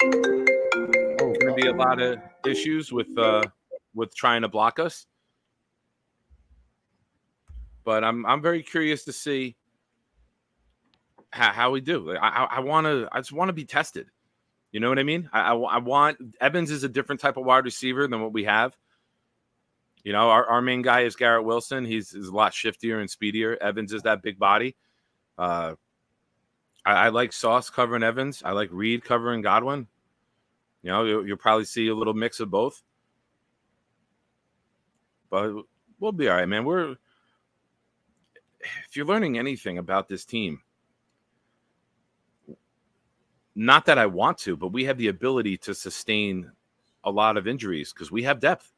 There's going to be a lot of issues with trying to block us, but I'm very curious to see how we do. I just want to be tested. You know what I mean? I want Evans is a different type of wide receiver than what we have. You know, our main guy is Garrett Wilson. He's a lot shiftier and speedier. Evans is that big body. I like Sauce covering Evans. I like Reed covering Godwin. You know, you'll probably see a little mix of both. But we'll be all right, man. If you're learning anything about this team, not that I want to, but we have the ability to sustain a lot of injuries because we have depth.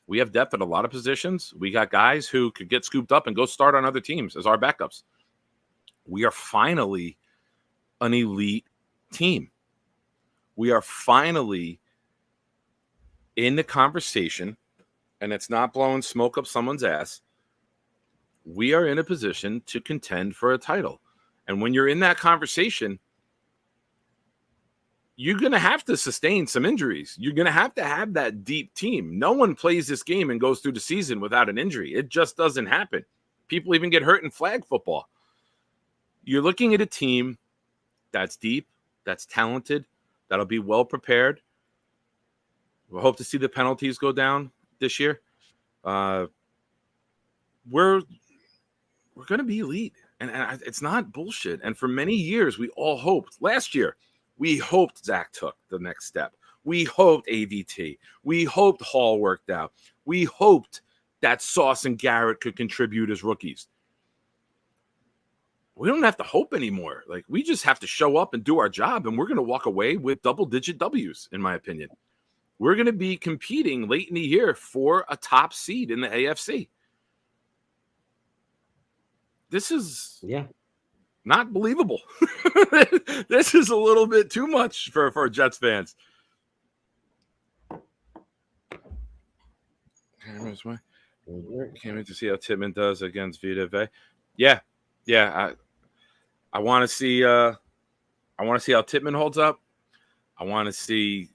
We have depth at a lot of positions. We got guys who could get scooped up and go start on other teams as our backups. We are finally an elite team. We are finally in the conversation, and it's not blowing smoke up someone's ass. We are in a position to contend for a title. And when you're in that conversation, you're going to have to sustain some injuries. You're going to have that deep team. No one plays this game and goes through the season without an injury. It just doesn't happen. People even get hurt in flag football. You're looking at a team that's deep, that's talented, that'll be well prepared. We hope to see the penalties go down this year. We're going to be elite, and it's not bullshit. And for many years, we all hoped. Last year, we hoped Zach took the next step. We hoped AVT. We hoped Hall worked out. We hoped that Sauce and Garrett could contribute as rookies. We don't have to hope anymore. Like, we just have to show up and do our job, and we're going to walk away with double-digit W's, in my opinion. We're going to be competing late in the year for a top seed in the AFC. This is not believable. This is a little bit too much for Jets fans. Can't wait to see how Tittman does against Vita Vea. Yeah. I want to see. I want to see how Tittman holds up. I want to see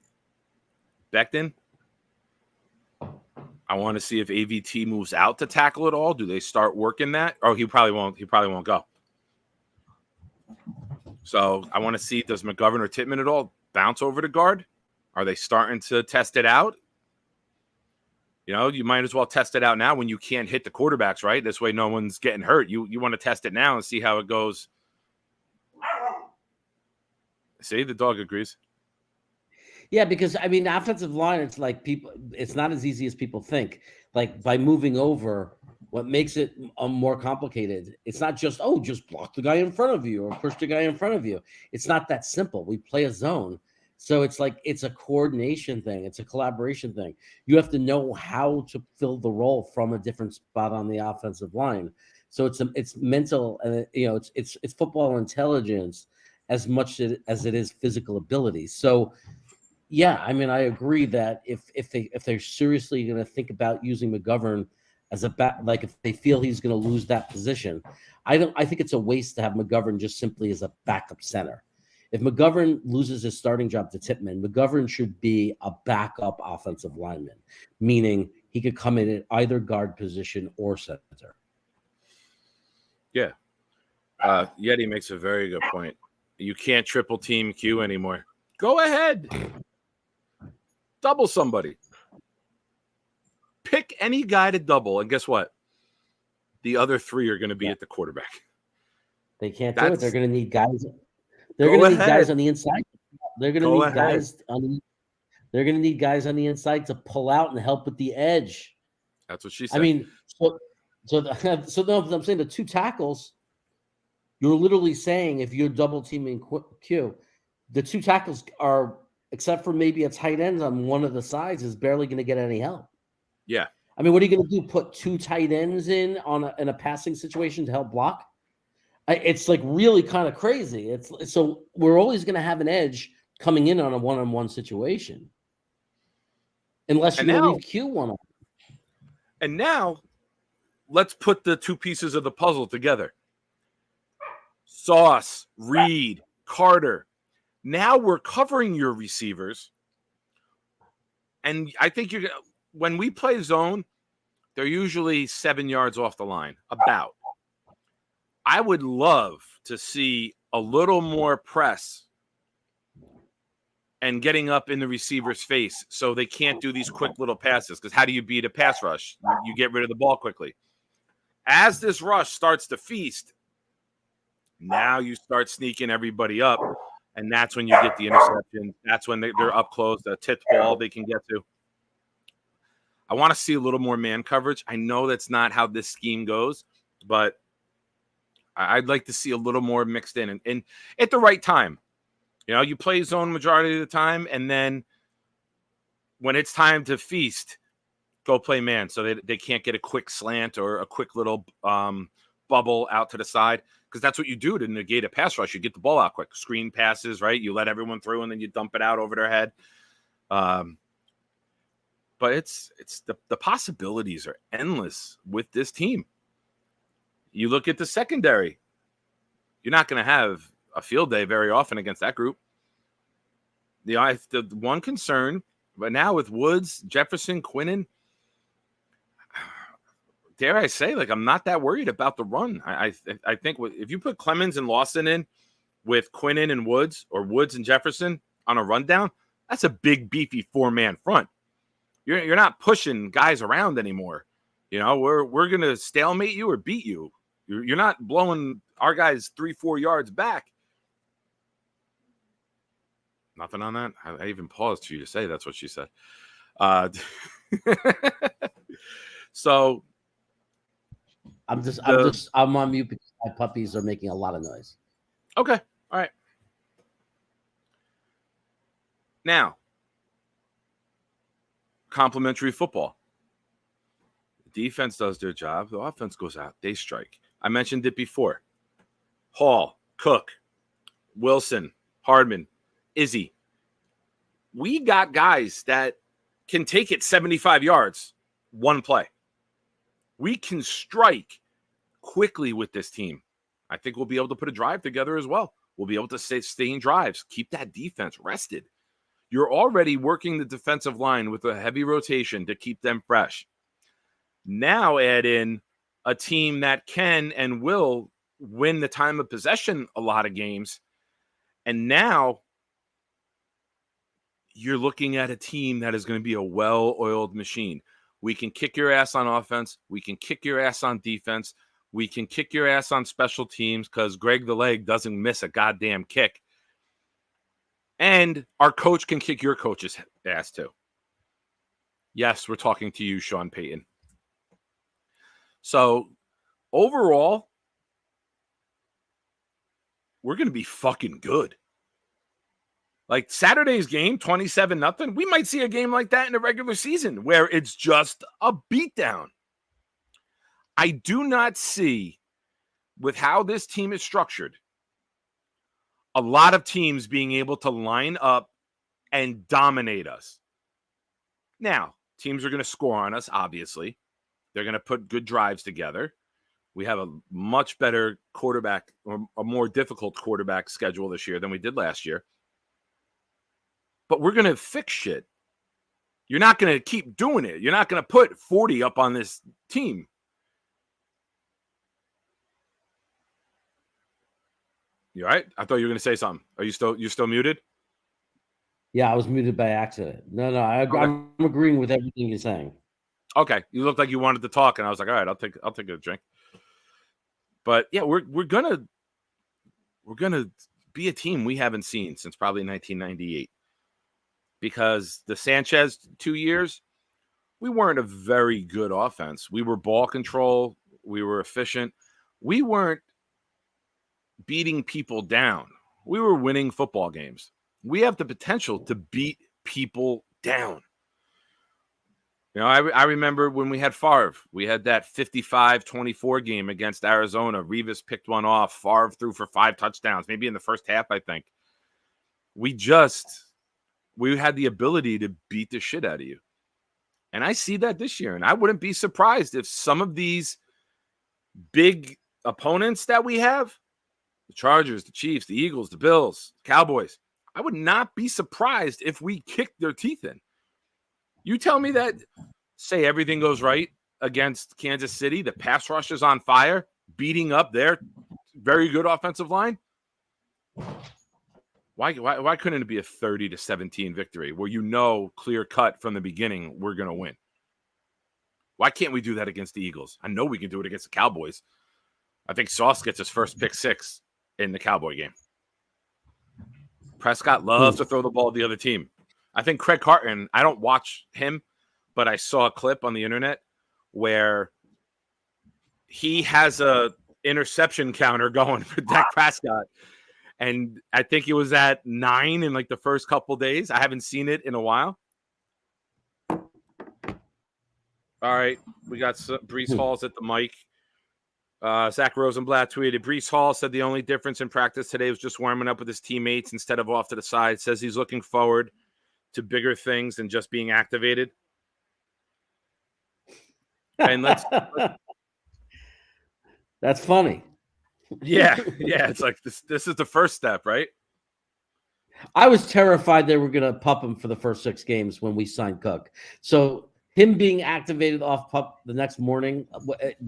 Becton. I want to see if AVT moves out to tackle it all. Do they start working that? Oh, he probably won't. He probably won't go. So I want to see, does McGovern or Tittman at all bounce over to guard? Are they starting to test it out? You know, you might as well test it out now when you can't hit the quarterbacks, right? This way no one's getting hurt. You want to test it now and see how it goes. See, the dog agrees.
Yeah, because I mean, the offensive line, it's like it's not as easy as people think. Like, by moving over, what makes it more complicated, it's not just block the guy in front of you or push the guy in front of you. It's not that simple. We play a zone. So it's like, it's a coordination thing. It's a collaboration thing. You have to know how to fill the role from a different spot on the offensive line. So it's mental, and it's football intelligence as much as it is physical ability. So yeah, I mean, I agree that if they're seriously going to think about using McGovern as a like if they feel he's going to lose that position, I think it's a waste to have McGovern just simply as a backup center. If McGovern loses his starting job to Tippmann, McGovern should be a backup offensive lineman, meaning he could come in at either guard position or center.
Yeah. Yeti makes a very good point. You can't triple team Q anymore. Go ahead. Double somebody. Pick any guy to double, and guess what? The other three are going to be at the quarterback.
They can't do it. They're going to need guys. They're
Go
going to need
ahead.
guys on the inside. They're going to
Go
need
ahead.
guys on the. They're going to need guys on the inside to pull out and help with the edge.
That's what she said.
I mean, so no, I'm saying the two tackles. You're literally saying if you're double teaming Q, the two tackles are, except for maybe a tight end on one of the sides, is barely going to get any help.
Yeah.
I mean, what are you going to do? Put two tight ends in a passing situation to help block? It's like really kind of crazy. It's so we're always going to have an edge coming in on a one-on-one situation, unless you're going to leave Q one on.
And now, let's put the two pieces of the puzzle together. Sauce, Reed, Carter. Now we're covering your receivers. And I think when we play zone, they're usually 7 yards off the line, about. I would love to see a little more press and getting up in the receiver's face so they can't do these quick little passes. Because how do you beat a pass rush? You get rid of the ball quickly. As this rush starts to feast, now you start sneaking everybody up, and that's when you get the interception. That's when they're up close, the tipped ball they can get to. I want to see a little more man coverage. I know that's not how this scheme goes, but I'd like to see a little more mixed in and at the right time. You know, you play zone majority of the time, and then when it's time to feast, go play man so they can't get a quick slant or a quick little bubble out to the side, because that's what you do to negate a pass rush. You get the ball out quick. Screen passes, right? You let everyone through, and then you dump it out over their head. But it's the possibilities are endless with this team. You look at the secondary. You're not going to have a field day very often against that group. The one concern, but now with Woods, Jefferson, Quinnen, dare I say, like, I'm not that worried about the run. I think if you put Clemens and Lawson in with Quinnen and Woods, or Woods and Jefferson on a rundown, that's a big, beefy 4-man front. You're not pushing guys around anymore. You know, we're going to stalemate you or beat you. You're not blowing our guys 3-4 yards back. Nothing on that. I even paused for you to say that's what she said. So
I'm on mute because my puppies are making a lot of noise.
Okay. All right. Now, complimentary football. The defense does their job. The offense goes out. They strike. I mentioned it before. Hall, Cook, Wilson, Hardman, Izzy. We got guys that can take it 75 yards, one play. We can strike quickly with this team. I think we'll be able to put a drive together as well. We'll be able to sustain drives, keep that defense rested. You're already working the defensive line with a heavy rotation to keep them fresh. Now add in a team that can and will win the time of possession a lot of games. And now you're looking at a team that is going to be a well-oiled machine. We can kick your ass on offense. We can kick your ass on defense. We can kick your ass on special teams because Greg the Leg doesn't miss a goddamn kick. And our coach can kick your coach's ass too. Yes, we're talking to you, Sean Payton. So overall, we're going to be fucking good. Like Saturday's game, 27-0. We might see a game like that in the regular season where it's just a beatdown. I do not see, with how this team is structured, a lot of teams being able to line up and dominate us. Now, teams are going to score on us, obviously. They're going to put good drives together. We have a much better quarterback or a more difficult quarterback schedule this year than we did last year. But we're going to fix shit. You're not going to keep doing it. You're not going to put 40 up on this team. You all right? I thought you were going to say something. Are you still muted?
Yeah, I was muted by accident. No, I'm agreeing with everything you're saying.
Okay, you looked like you wanted to talk, and I was like, all right, I'll take a drink. But yeah, we're gonna be a team we haven't seen since probably 1998. Because the Sanchez 2 years, we weren't a very good offense. We were ball control. We were efficient. We weren't beating people down. We were winning football games. We have the potential to beat people down. You know, I remember when we had Favre. We had that 55-24 game against Arizona. Revis picked one off. Favre threw for 5 touchdowns, maybe in the first half, I think. We had the ability to beat the shit out of you. And I see that this year. And I wouldn't be surprised if some of these big opponents that we have, the Chargers, the Chiefs, the Eagles, the Bills, the Cowboys, I would not be surprised if we kick their teeth in. You tell me that, say everything goes right against Kansas City, the pass rush is on fire, beating up their very good offensive line. Why couldn't it be a 30-17 victory where you know clear cut from the beginning we're going to win? Why can't we do that against the Eagles? I know we can do it against the Cowboys. I think Sauce gets his first pick 6 in the Cowboy game. Prescott loves to throw the ball at the other team. I think Craig Carton, I don't watch him, but I saw a clip on the internet where he has a interception counter going for Dak Prescott. And I think it was at 9 in like the first couple days. I haven't seen it in a while. All right. We got Breece Hall's at the mic. Zach Rosenblatt tweeted, Breece Hall said the only difference in practice today was just warming up with his teammates instead of off to the side. Says he's looking forward to bigger things than just being activated. And
That's funny.
Yeah. It's like this is the first step, right?
I was terrified they were going to pup him for the first 6 games when we signed Cook. So him being activated off pup the next morning,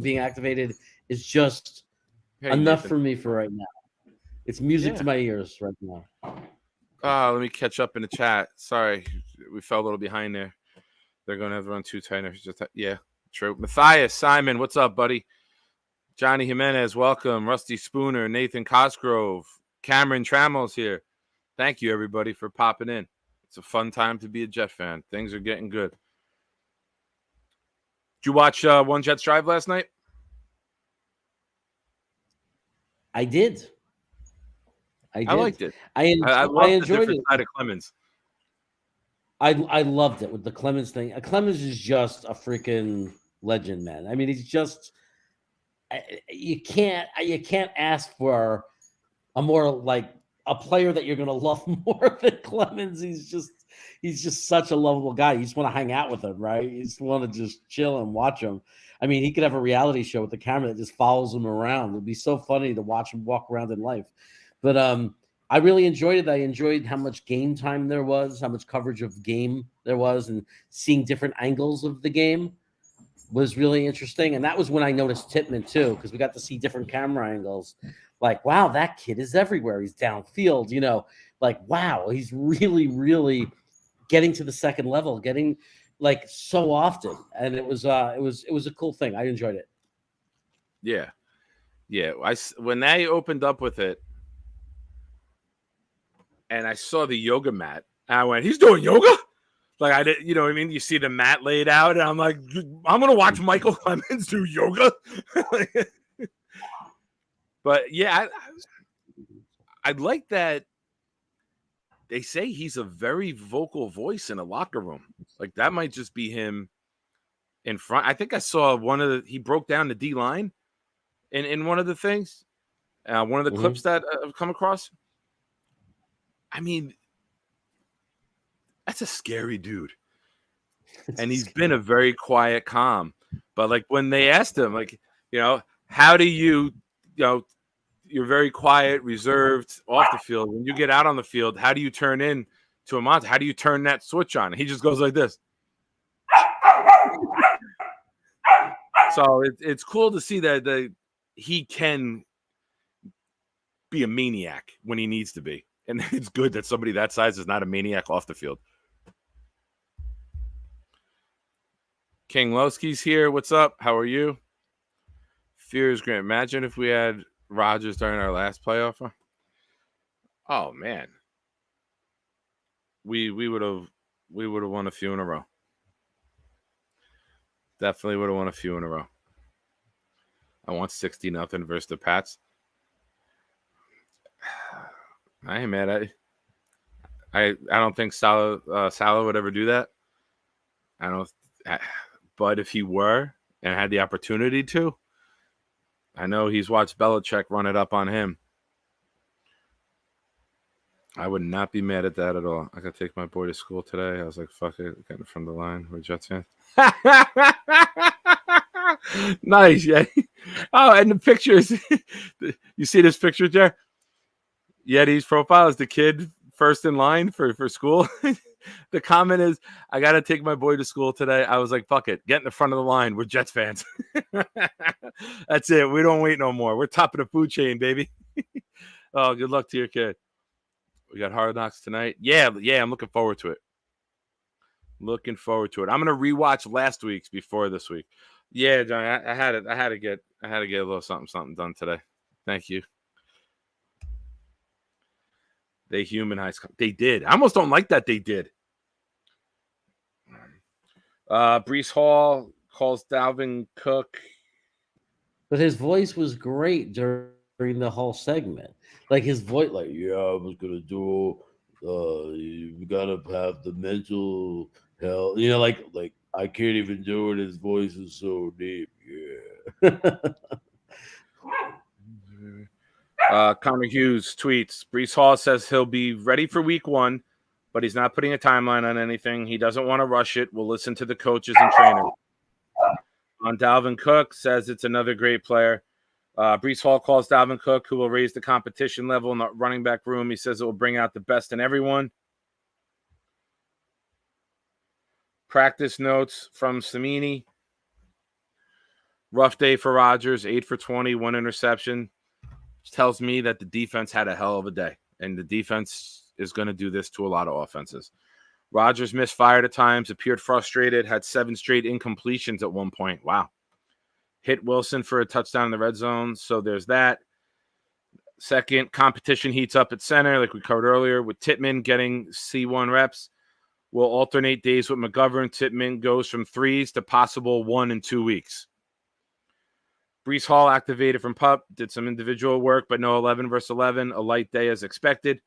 being activated is just enough for me for right now. It's music to my ears right now.
Let me catch up in the chat. Sorry, we fell a little behind there. They're going to have to run 2 tight ends. Yeah, true. Matthias, Simon, what's up, buddy? Johnny Jimenez, welcome. Rusty Spooner, Nathan Cosgrove, Cameron Trammell's here. Thank you, everybody, for popping in. It's a fun time to be a Jet fan. Things are getting good. Did you watch One Jets Drive last night?
I did.
I liked it.
I enjoyed it.
Side of Clemens.
I loved it with the Clemens thing. Clemens is just a freaking legend, man. I mean, he's just you can't ask for a more like a player that you're gonna love more than Clemens. He's just such a lovable guy. You just want to hang out with him, right? You just want to just chill and watch him. I mean, he could have a reality show with the camera that just follows him around. It'd be so funny to watch him walk around in life. But I really enjoyed it. I enjoyed how much game time there was, how much coverage of game there was, and seeing different angles of the game was really interesting. And that was when I noticed Tippmann too, because we got to see different camera angles. Like, wow, that kid is everywhere. He's downfield, you know, like, wow, he's really, really getting to the second level, getting like so often. And it was a cool thing. I enjoyed it.
Yeah. When they opened up with it, and I saw the yoga mat, and I went, he's doing yoga? Like, I did, you know what I mean? You see the mat laid out, and I'm like, I'm going to watch Michael Clemens do yoga. But yeah, I like that they say he's a very vocal voice in a locker room. Like, that might just be him in front. I think I saw he broke down the D line in one of the things, one of the clips that I've come across. I mean, that's a scary dude. And he's been a very quiet, calm. But like when they asked him, like, you know, how do you know, you're very quiet, reserved off the field. When you get out on the field, how do you turn in to a monster? How do you turn that switch on? He just goes like this. So it's cool to see that he can be a maniac when he needs to be. And it's good that somebody that size is not a maniac off the field. King Lowski's here. What's up? How are you? Fears Grant. Imagine if we had Rodgers during our last playoff run. Oh man. We would have won a few in a row. Definitely would have won a few in a row. I want 60-0 versus the Pats. I ain't mad at you. I don't think Salah would ever do that. But if he were and had the opportunity to, I know he's watched Belichick run it up on him. I would not be mad at that at all. I could take my boy to school today. I was like, fuck it, getting from the line. We're Jets fans. Nice, yeah. Oh, and the pictures. You see this picture there? Yeti's profile is the kid first in line for school. The comment is, I got to take my boy to school today. I was like, fuck it. Get in the front of the line. We're Jets fans. That's it. We don't wait no more. We're top of the food chain, baby. Oh, good luck to your kid. We got Hard Knocks tonight. Yeah, I'm looking forward to it. Looking forward to it. I'm gonna rewatch last week's before this week. Yeah, Johnny, I had to get a little something done today. Thank you. They humanized. They did. I almost don't like that they did. Breece Hall calls Dalvin Cook.
But his voice was great during the whole segment. Like his voice, like, yeah, I was gonna do. You gotta have the mental health. You know, like I can't even do it. His voice is so deep. Yeah.
Connor Hughes tweets, Breece Hall says he'll be ready for week 1, but he's not putting a timeline on anything. He doesn't want to rush it. We'll listen to the coaches and trainers. On Dalvin Cook, says it's another great player. Breece Hall calls Dalvin Cook, who will raise the competition level in the running back room. He says it will bring out the best in everyone. Practice notes from Samini. Rough day for Rodgers, 8 for 20, 1 interception. Which tells me that the defense had a hell of a day, and the defense is going to do this to a lot of offenses. Rodgers misfired at times, appeared frustrated, had 7 straight incompletions at one point. Wow. Hit Wilson for a touchdown in the red zone, so there's that. Second, competition heats up at center, like we covered earlier, with Tittman getting C1 reps. We'll alternate days with McGovern. Tittman goes from 3s to possible 1 in 2 weeks. Breece Hall activated from PUP, did some individual work, but no 11 versus 11. A light day as expected.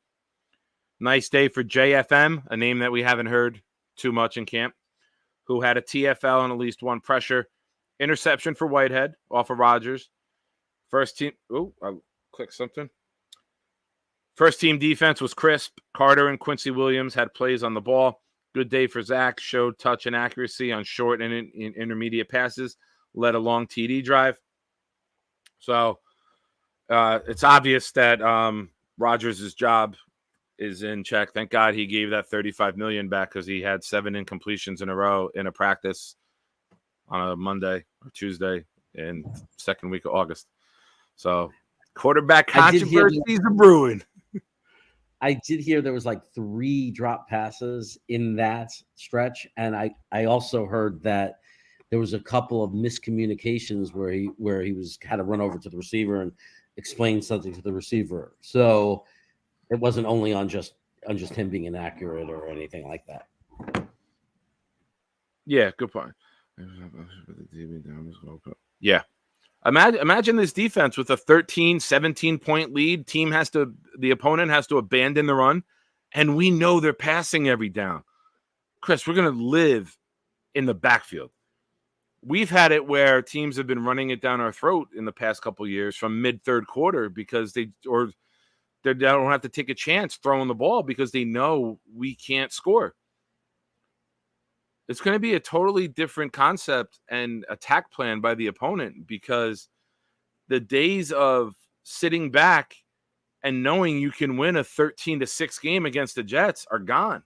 Nice day for JFM, a name that we haven't heard too much in camp, who had a TFL and at least 1 pressure. Interception for Whitehead off of Rodgers. First team. Oh, I clicked something. First team defense was crisp. Carter and Quincy Williams had plays on the ball. Good day for Zach. Showed touch and accuracy on short and intermediate passes. Led a long TD drive. So it's obvious that Rodgers' job is in check. Thank God he gave that $35 million back because he had 7 incompletions in a row in a practice on a Monday or Tuesday in second week of August. So quarterback controversy is brewing.
I did hear there was like 3 drop passes in that stretch, and I also heard that there was a couple of miscommunications where he had to run over to the receiver and explain something to the receiver. So it wasn't only on just him being inaccurate or anything like that.
Yeah, good point. Yeah. Imagine this defense with a 13, 17-point lead. The opponent has to abandon the run, and we know they're passing every down. Chris, we're going to live in the backfield. We've had it where teams have been running it down our throat in the past couple of years from mid-third quarter because they don't have to take a chance throwing the ball because they know we can't score. It's going to be a totally different concept and attack plan by the opponent because the days of sitting back and knowing you can win a 13-6 game against the Jets are gone.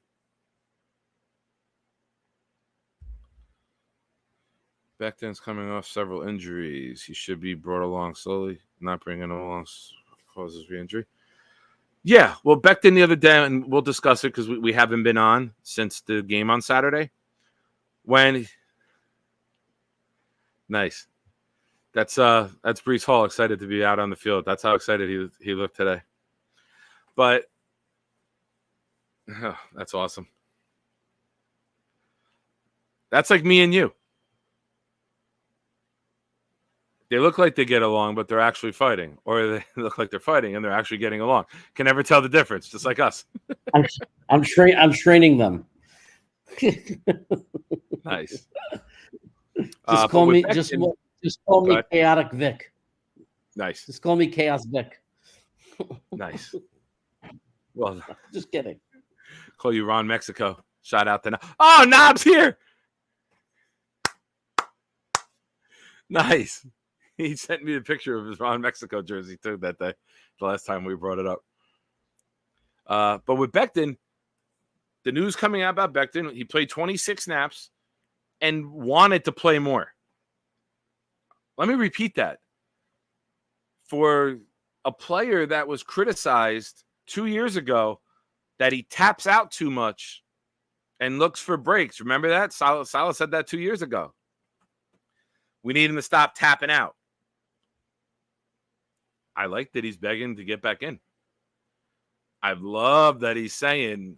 Becton's coming off several injuries. He should be brought along slowly, not bringing him along causes re-injury. Yeah, well, Becton the other day, and we'll discuss it because we haven't been on since the game on Saturday. Nice. That's Breece Hall excited to be out on the field. That's how excited he looked today. But that's awesome. That's like me and you. They look like they get along, but they're actually fighting, or they look like they're fighting and they're actually getting along. Can never tell the difference, just like us.
I'm training them.
Nice.
Just call me Chaotic Vic.
Nice.
Just call me Chaos Vic.
Nice. Well,
just kidding.
Call you Ron Mexico. Shout out to Knob's here. Nice. He sent me a picture of his Ron Mexico jersey too that day, the last time we brought it up. But with Becton, the news coming out about Becton, he played 26 snaps and wanted to play more. Let me repeat that. For a player that was criticized 2 years ago that he taps out too much and looks for breaks. Remember that? Salah said that 2 years ago. We need him to stop tapping out. I like that he's begging to get back in. I love that he's saying,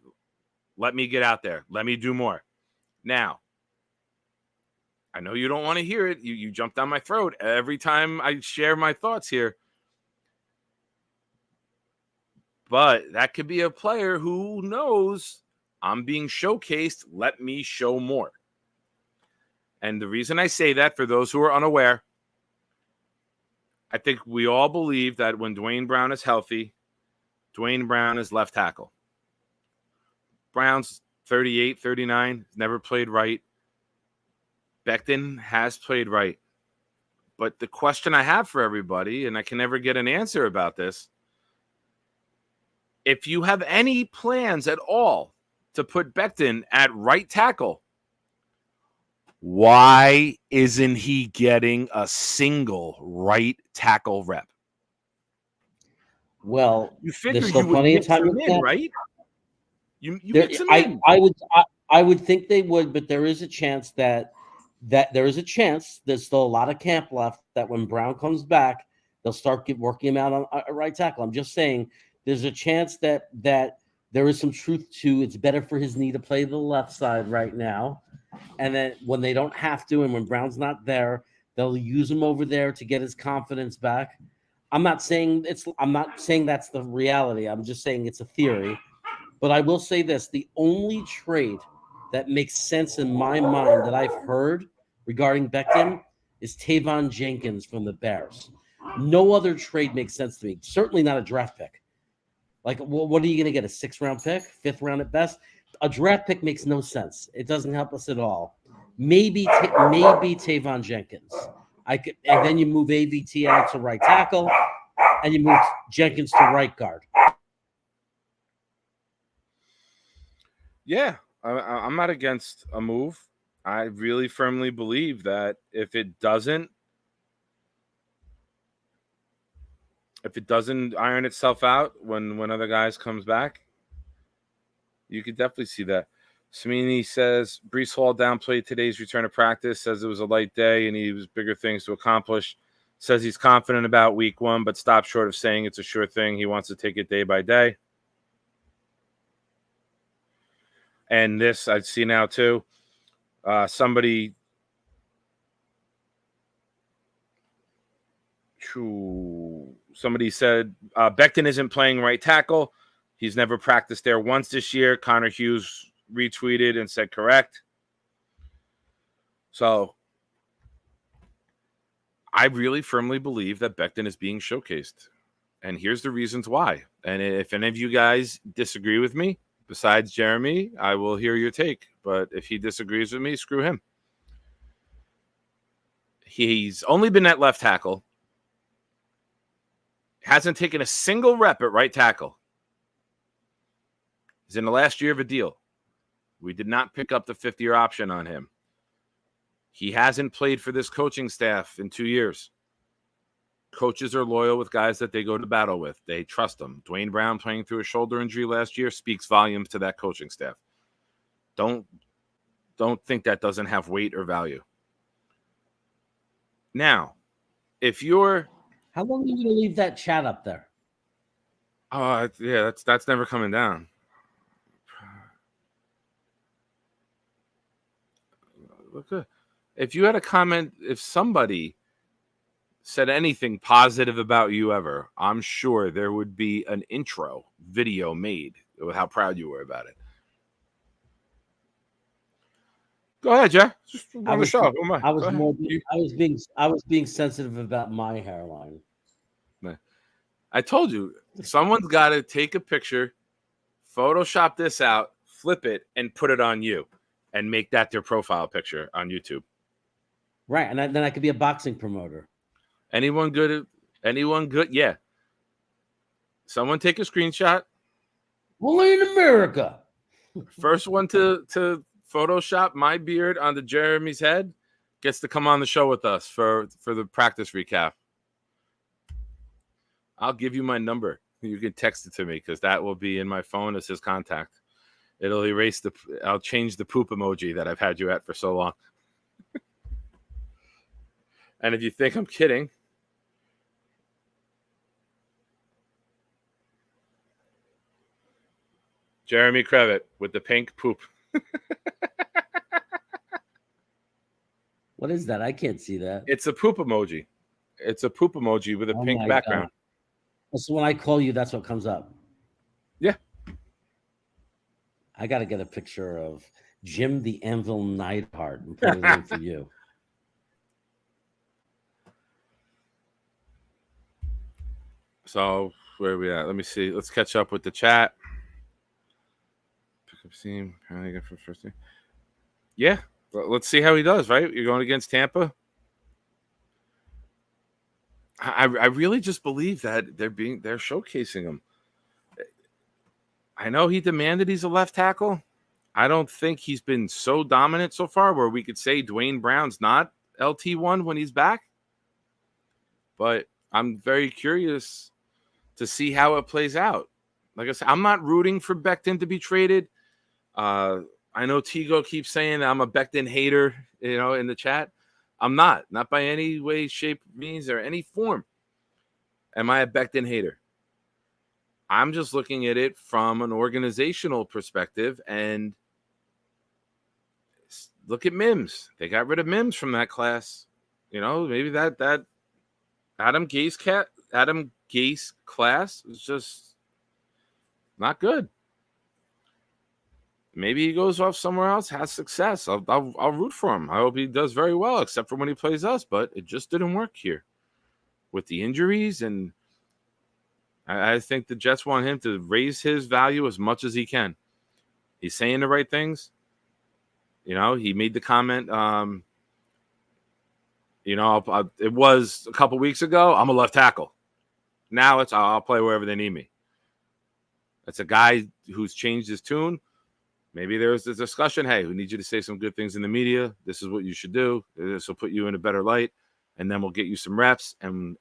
let me get out there. Let me do more. Now, I know you don't want to hear it. You jump down my throat every time I share my thoughts here. But that could be a player who knows I'm being showcased. Let me show more. And the reason I say that, for those who are unaware, I think we all believe that when Dwayne Brown is healthy, Dwayne Brown is left tackle. Brown's 38, 39, never played right. Becton has played right. But the question I have for everybody, and I can never get an answer about this, if you have any plans at all to put Becton at right tackle, why isn't he getting a single right tackle rep?
Well,
you figure
there's still
you would
plenty of
mix
time
him in, right? You mix him in.
I would think they would, but there is a chance that there's still a lot of camp left, that when Brown comes back, they'll start working him out on a right tackle. I'm just saying there's a chance that there is some truth to it's better for his knee to play the left side right now. And then when they don't have to, and when Brown's not there, they'll use him over there to get his confidence back. I'm not saying that's the reality. I'm just saying it's a theory. But I will say this: the only trade that makes sense in my mind that I've heard regarding Becton is Tavon Jenkins from the Bears. No other trade makes sense to me. Certainly not a draft pick. Like, well, what are you going to get? A 6th round pick, 5th round at best? A draft pick makes no sense. It doesn't help us at all. Maybe Tavon Jenkins. And then you move AVT out to right tackle, and you move Jenkins to right guard.
Yeah, I'm not against a move. I really firmly believe that if it doesn't iron itself out when one of the guys comes back, you could definitely see that. Smini says Breece Hall downplayed today's return to practice, says it was a light day and he was bigger things to accomplish. Says he's confident about week 1, but stopped short of saying it's a sure thing. He wants to take it day by day. And this I see now too. Somebody said Becton isn't playing right tackle. He's never practiced there once this year. Connor Hughes retweeted and said correct. So I really firmly believe that Becton is being showcased. And here's the reasons why. And if any of you guys disagree with me, besides Jeremy, I will hear your take. But if he disagrees with me, screw him. He's only been at left tackle Hasn't taken a single rep at right tackle. He's in the last year of a deal. We did not pick up the 50-year option on him. He hasn't played for this coaching staff in 2 years. Coaches are loyal with guys that they go to battle with. They trust them. Dwayne Brown playing through a shoulder injury last year speaks volumes to that coaching staff. Don't think that doesn't have weight or value. Now, if you're...
How long are you going to leave that chat up there?
Oh, yeah, that's never coming down. Look good. If you had a comment, if somebody said anything positive about you ever, I'm sure there would be an intro video made with how proud you were about it. Go ahead, Jeff. Just on the show.
I was being sensitive about my hairline.
I told you, someone's got to take a picture, Photoshop this out, flip it, and put it on you, and make that their profile picture on YouTube.
Right, and then I could be a boxing promoter.
Anyone good? Yeah. Someone take a screenshot.
Only in America.
First one to Photoshop my beard onto Jeremy's head gets to come on the show with us for the practice recap. I'll give you my number. You can text it to me because that will be in my phone as his contact. I'll change the poop emoji that I've had you at for so long. And if you think I'm kidding, Jeremy Crevitt with the pink poop.
What is that? I can't see that.
It's a poop emoji. It's a poop emoji with a pink background.
God. So when I call you, that's what comes up.
Yeah.
I got to get a picture of Jim the Anvil Neidhart and put it in for you.
So where are we at? Let me see. Let's catch up with the chat. Pick up team. For first team. Yeah. Let's see how he does, right? You're going against Tampa. I really just believe that they're showcasing him. I know he demanded he's a left tackle. I don't think he's been so dominant so far where we could say Dwayne Brown's not LT1 when he's back. But I'm very curious to see how it plays out. Like I said, I'm not rooting for Becton to be traded. I know Tigo keeps saying that I'm a Becton hater, in the chat. I'm not by any way, shape, means, or any form. Am I a Becton hater? I'm just looking at it from an organizational perspective, and look at Mims. They got rid of Mims from that class. Maybe that Adam Gase class is just not good. Maybe he goes off somewhere else, has success. I'll root for him. I hope he does very well, except for when he plays us. But it just didn't work here with the injuries, and I think the Jets want him to raise his value as much as he can. He's saying the right things. He made the comment. It was a couple weeks ago. I'm a left tackle. Now I'll play wherever they need me. That's a guy who's changed his tune. Maybe there's this discussion. Hey, we need you to say some good things in the media. This is what you should do. This will put you in a better light, and then we'll get you some reps, and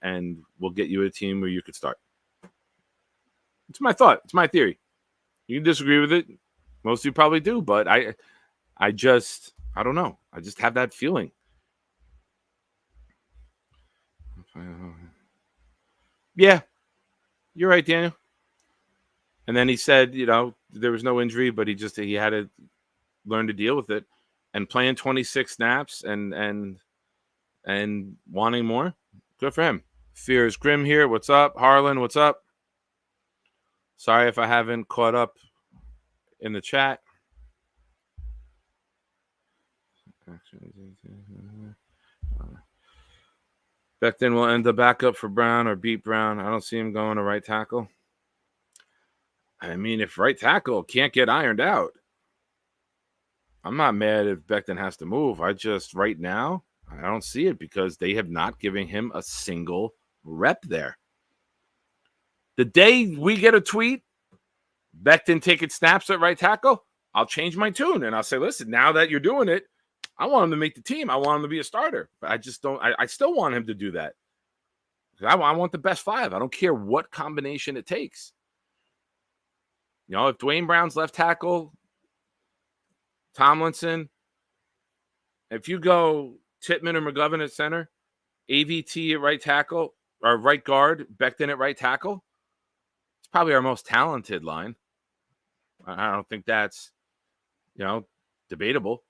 we'll get you a team where you could start. It's my thought. It's my theory. You can disagree with it. Most of you probably do, but I don't know. I just have that feeling. Yeah, you're right, Daniel. And then he said, there was no injury, but he had to learn to deal with it. And playing 26 snaps and wanting more, good for him. Fear is Grim here. What's up? Harlan, what's up? Sorry if I haven't caught up in the chat. Becton will end the backup for Brown or beat Brown. I don't see him going to right tackle. I mean, if right tackle can't get ironed out, I'm not mad if Becton has to move. Right now, I don't see it because they have not given him a single rep there. The day we get a tweet, Becton taking snaps at right tackle, I'll change my tune and I'll say, listen, now that you're doing it, I want him to make the team. I want him to be a starter. But I just don't. I still want him to do that. I want the best 5. I don't care what combination it takes. You know, if Dwayne Brown's left tackle, Tomlinson, if you go Tittman or McGovern at center, AVT at right tackle or right guard, Becton at right tackle, it's probably our most talented line. I don't think that's, debatable.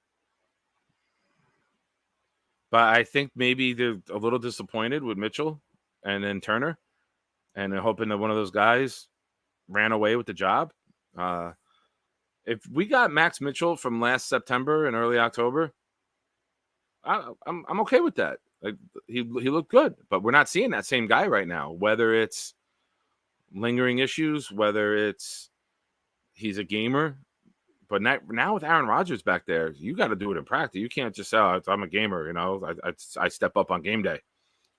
But I think maybe they're a little disappointed with Mitchell and then Turner, and they're hoping that one of those guys ran away with the job. If we got Max Mitchell from last September and early October, I'm okay with that. Like, he looked good, but we're not seeing that same guy right now. Whether it's lingering issues, whether it's he's a gamer, but now with Aaron Rodgers back there, you got to do it in practice. You can't just say, oh, I'm a gamer, I step up on game day.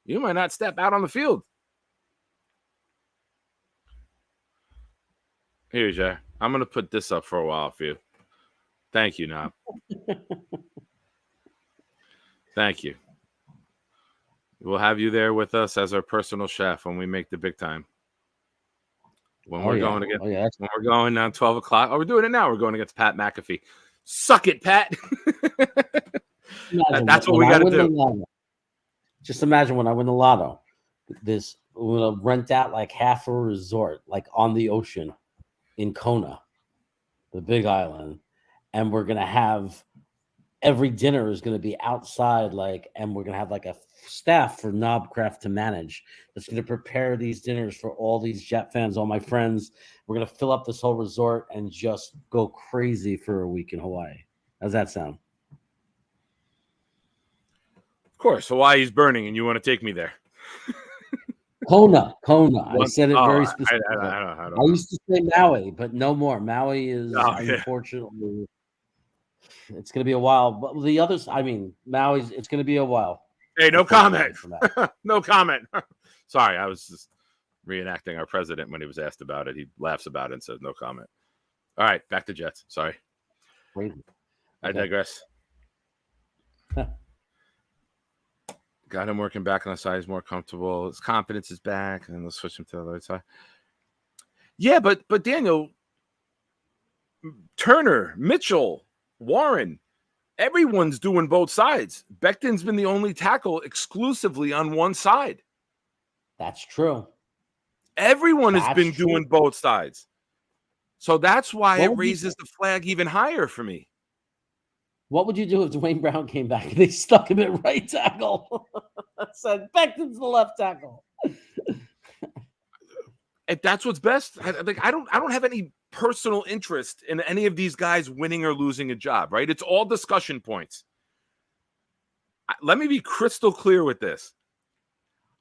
You might not step out on the field. Here, Jay. I'm going to put this up for a while for you. Thank you, Knob. Thank you. We'll have you there with us as our personal chef when we make the big time. When we're going down 12 o'clock. Oh, we're doing it now. We're going against Pat McAfee. Suck it, Pat. That's what we got to do.
Just imagine when I win the lotto, we're going to rent out like half a resort, like on the ocean in Kona, the Big Island. And we're going to have every dinner is going to be outside, and we're going to have like a staff for Knobcraft to manage that's going to prepare these dinners for all these Jet fans, all my friends. We're going to fill up this whole resort and just go crazy for a week in Hawaii. How's that sound?
Of course, Hawaii's burning and you want to take me there.
Kona. I said it very specifically.
I
used to say Maui, but no more. Maui is unfortunately, it's going to be a while. But the others, Maui's, it's going to be a while.
Hey, no comment. No comment. Sorry, I was just reenacting our president when he was asked about it. He laughs about it and says no comment. All right, back to Jets. Sorry.
Crazy.
I digress. Got him working back on the side. He's more comfortable. His confidence is back. And then let's switch him to the other side. Yeah, but Daniel, Turner, Mitchell, Warren, everyone's doing both sides. Becton's been the only tackle exclusively on one side.
That's true.
Everyone has been doing both sides. So that's why it raises the flag even higher for me.
What would you do if Dwayne Brown came back and they stuck him at right tackle? Said Becton's the left tackle.
If that's what's best, I don't have any personal interest in any of these guys winning or losing a job, right? It's all discussion points. Let me be crystal clear with this.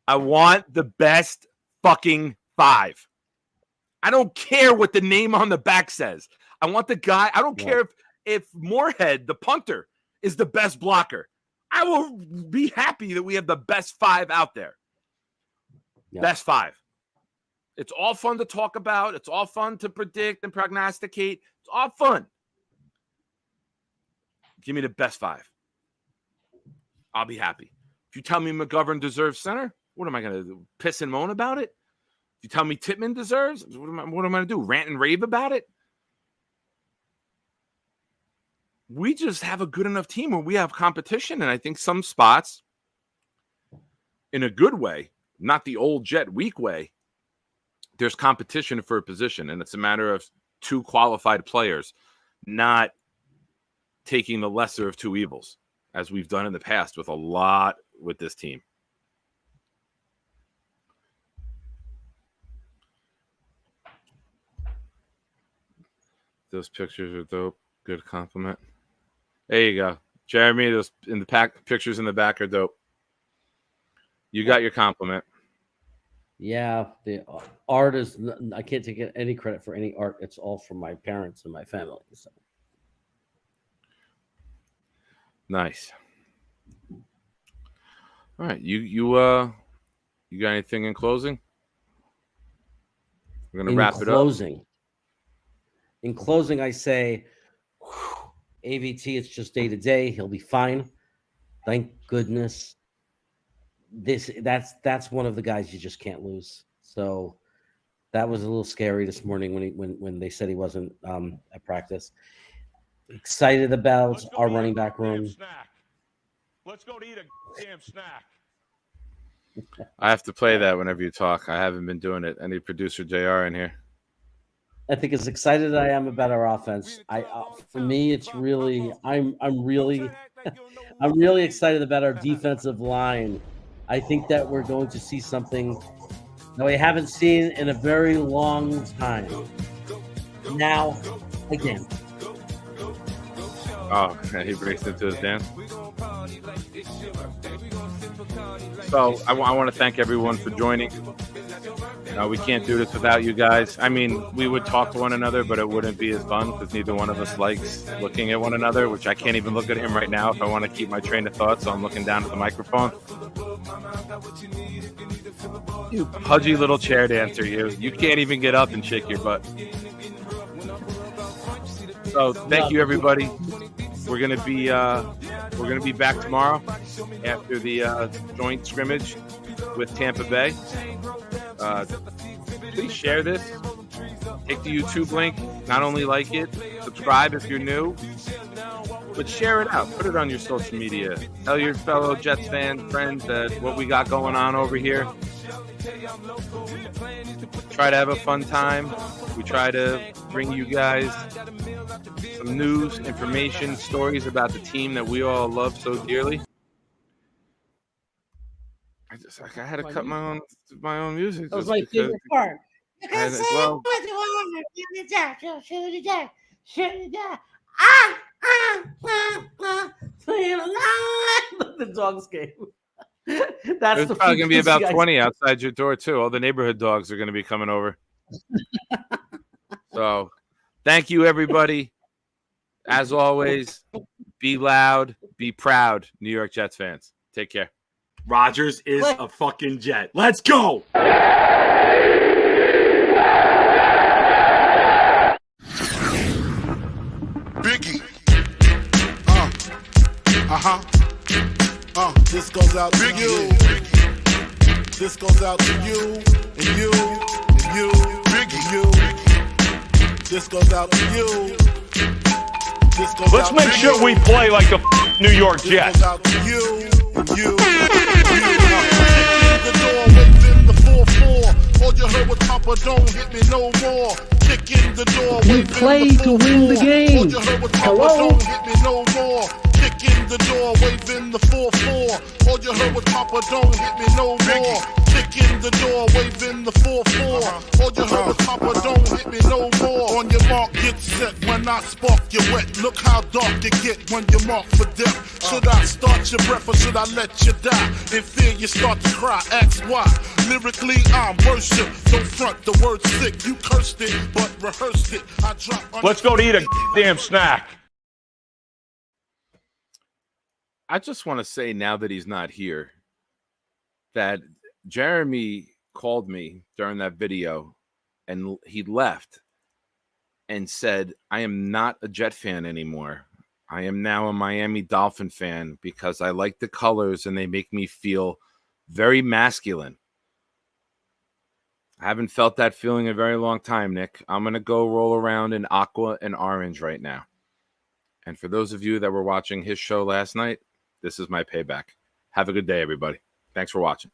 I want the best fucking 5. I don't care what the name on the back says. I want the guy. I don't care if Moorhead, the punter, is the best blocker. I will be happy that we have the best 5 out there. Yeah. Best 5. It's all fun to talk about. It's all fun to predict and prognosticate. It's all fun. Give me the best 5. I'll be happy. If you tell me McGovern deserves center, what am I going to do? Piss and moan about it? If you tell me Tittman deserves, what am I going to do? Rant and rave about it? We just have a good enough team where we have competition. And I think some spots, in a good way, not the old Jet weak way, there's competition for a position. And it's a matter of 2 qualified players, not taking the lesser of 2 evils, as we've done in the past with a lot with this team. Those pictures are dope. Good compliment. There you go. Jeremy, those in the pack pictures in the back are dope. You got your compliment.
Yeah, the art is. I can't take any credit for any art. It's all from my parents and my family. So.
Nice. All right, you got anything in closing? We're gonna wrap it up.
In closing, I say, AVT, it's just day to day. He'll be fine. Thank goodness. That's one of the guys you just can't lose. So that was a little scary this morning when they said he wasn't at practice. Excited about our running back room.
Let's go to eat a damn snack.
I have to play that whenever you talk. I haven't been doing it. I need producer JR in here.
I think as excited as I am about our offense, for me, it's really I'm really excited about our defensive line. I think that we're going to see something that we haven't seen in a very long time. Now, again.
Oh, he breaks into his dance. So I want to thank everyone for joining. We can't do this without you guys. I mean, we would talk to one another, but it wouldn't be as fun because neither one of us likes looking at one another, which I can't even look at him right now if I want to keep my train of thought, so I'm looking down at the microphone. You pudgy little chair dancer, you can't even get up and shake your butt. So thank you, everybody. We're gonna be back tomorrow after the joint scrimmage with Tampa Bay. Please share this. Take the YouTube link. Not only like it, subscribe if you're new, but share it out. Put it on your social media. Tell your fellow Jets fan friends that what we got going on over here. Try to have a fun time. We try to bring you guys some news, information, stories about the team that we all love so dearly. I had to cut my own music.
That was my favorite part. The dogs game.
There's probably going to be about 20 outside your door, too. All the neighborhood dogs are going to be coming over. So, thank you, everybody. As always, be loud, be proud, New York Jets fans. Take care.
Rodgers is a fucking Jet. Let's go!
Biggie. This goes out to you. This goes out to you and you and you and you. This goes out to you. This goes
Let's
out
make
to
sure
you.
we play like the New York
This
Jets.
goes out to you and you. The door waving the 4-4. All you heard was Papa, don't hit me no more. Kick in the door.
We play to win the game.
All you heard was Papa, don't hit me no more. Kick in the door, waving the 4-4. All you heard was Papa, don't hit me no more. Kick in the door, waving the 4-4. All you heard was Papa, don't hit me no more. On your mark, get set. When I spark you wet, look how dark you get when you mark for death. Should I start your breath or should I let you die? In fear you start to cry, ask why. Lyrically I'm worship, don't front the word sick. You cursed it, but rehearsed it. I drop.
Let's go to eat a damn snack.
I just want to say now that he's not here that Jeremy called me during that video and he left and said, I am not a Jet fan anymore. I am now a Miami Dolphin fan because I like the colors and they make me feel very masculine. I haven't felt that feeling in a very long time, Nick. I'm going to go roll around in aqua and orange right now. And for those of you that were watching his show last night, this is my payback. Have a good day, everybody. Thanks for watching.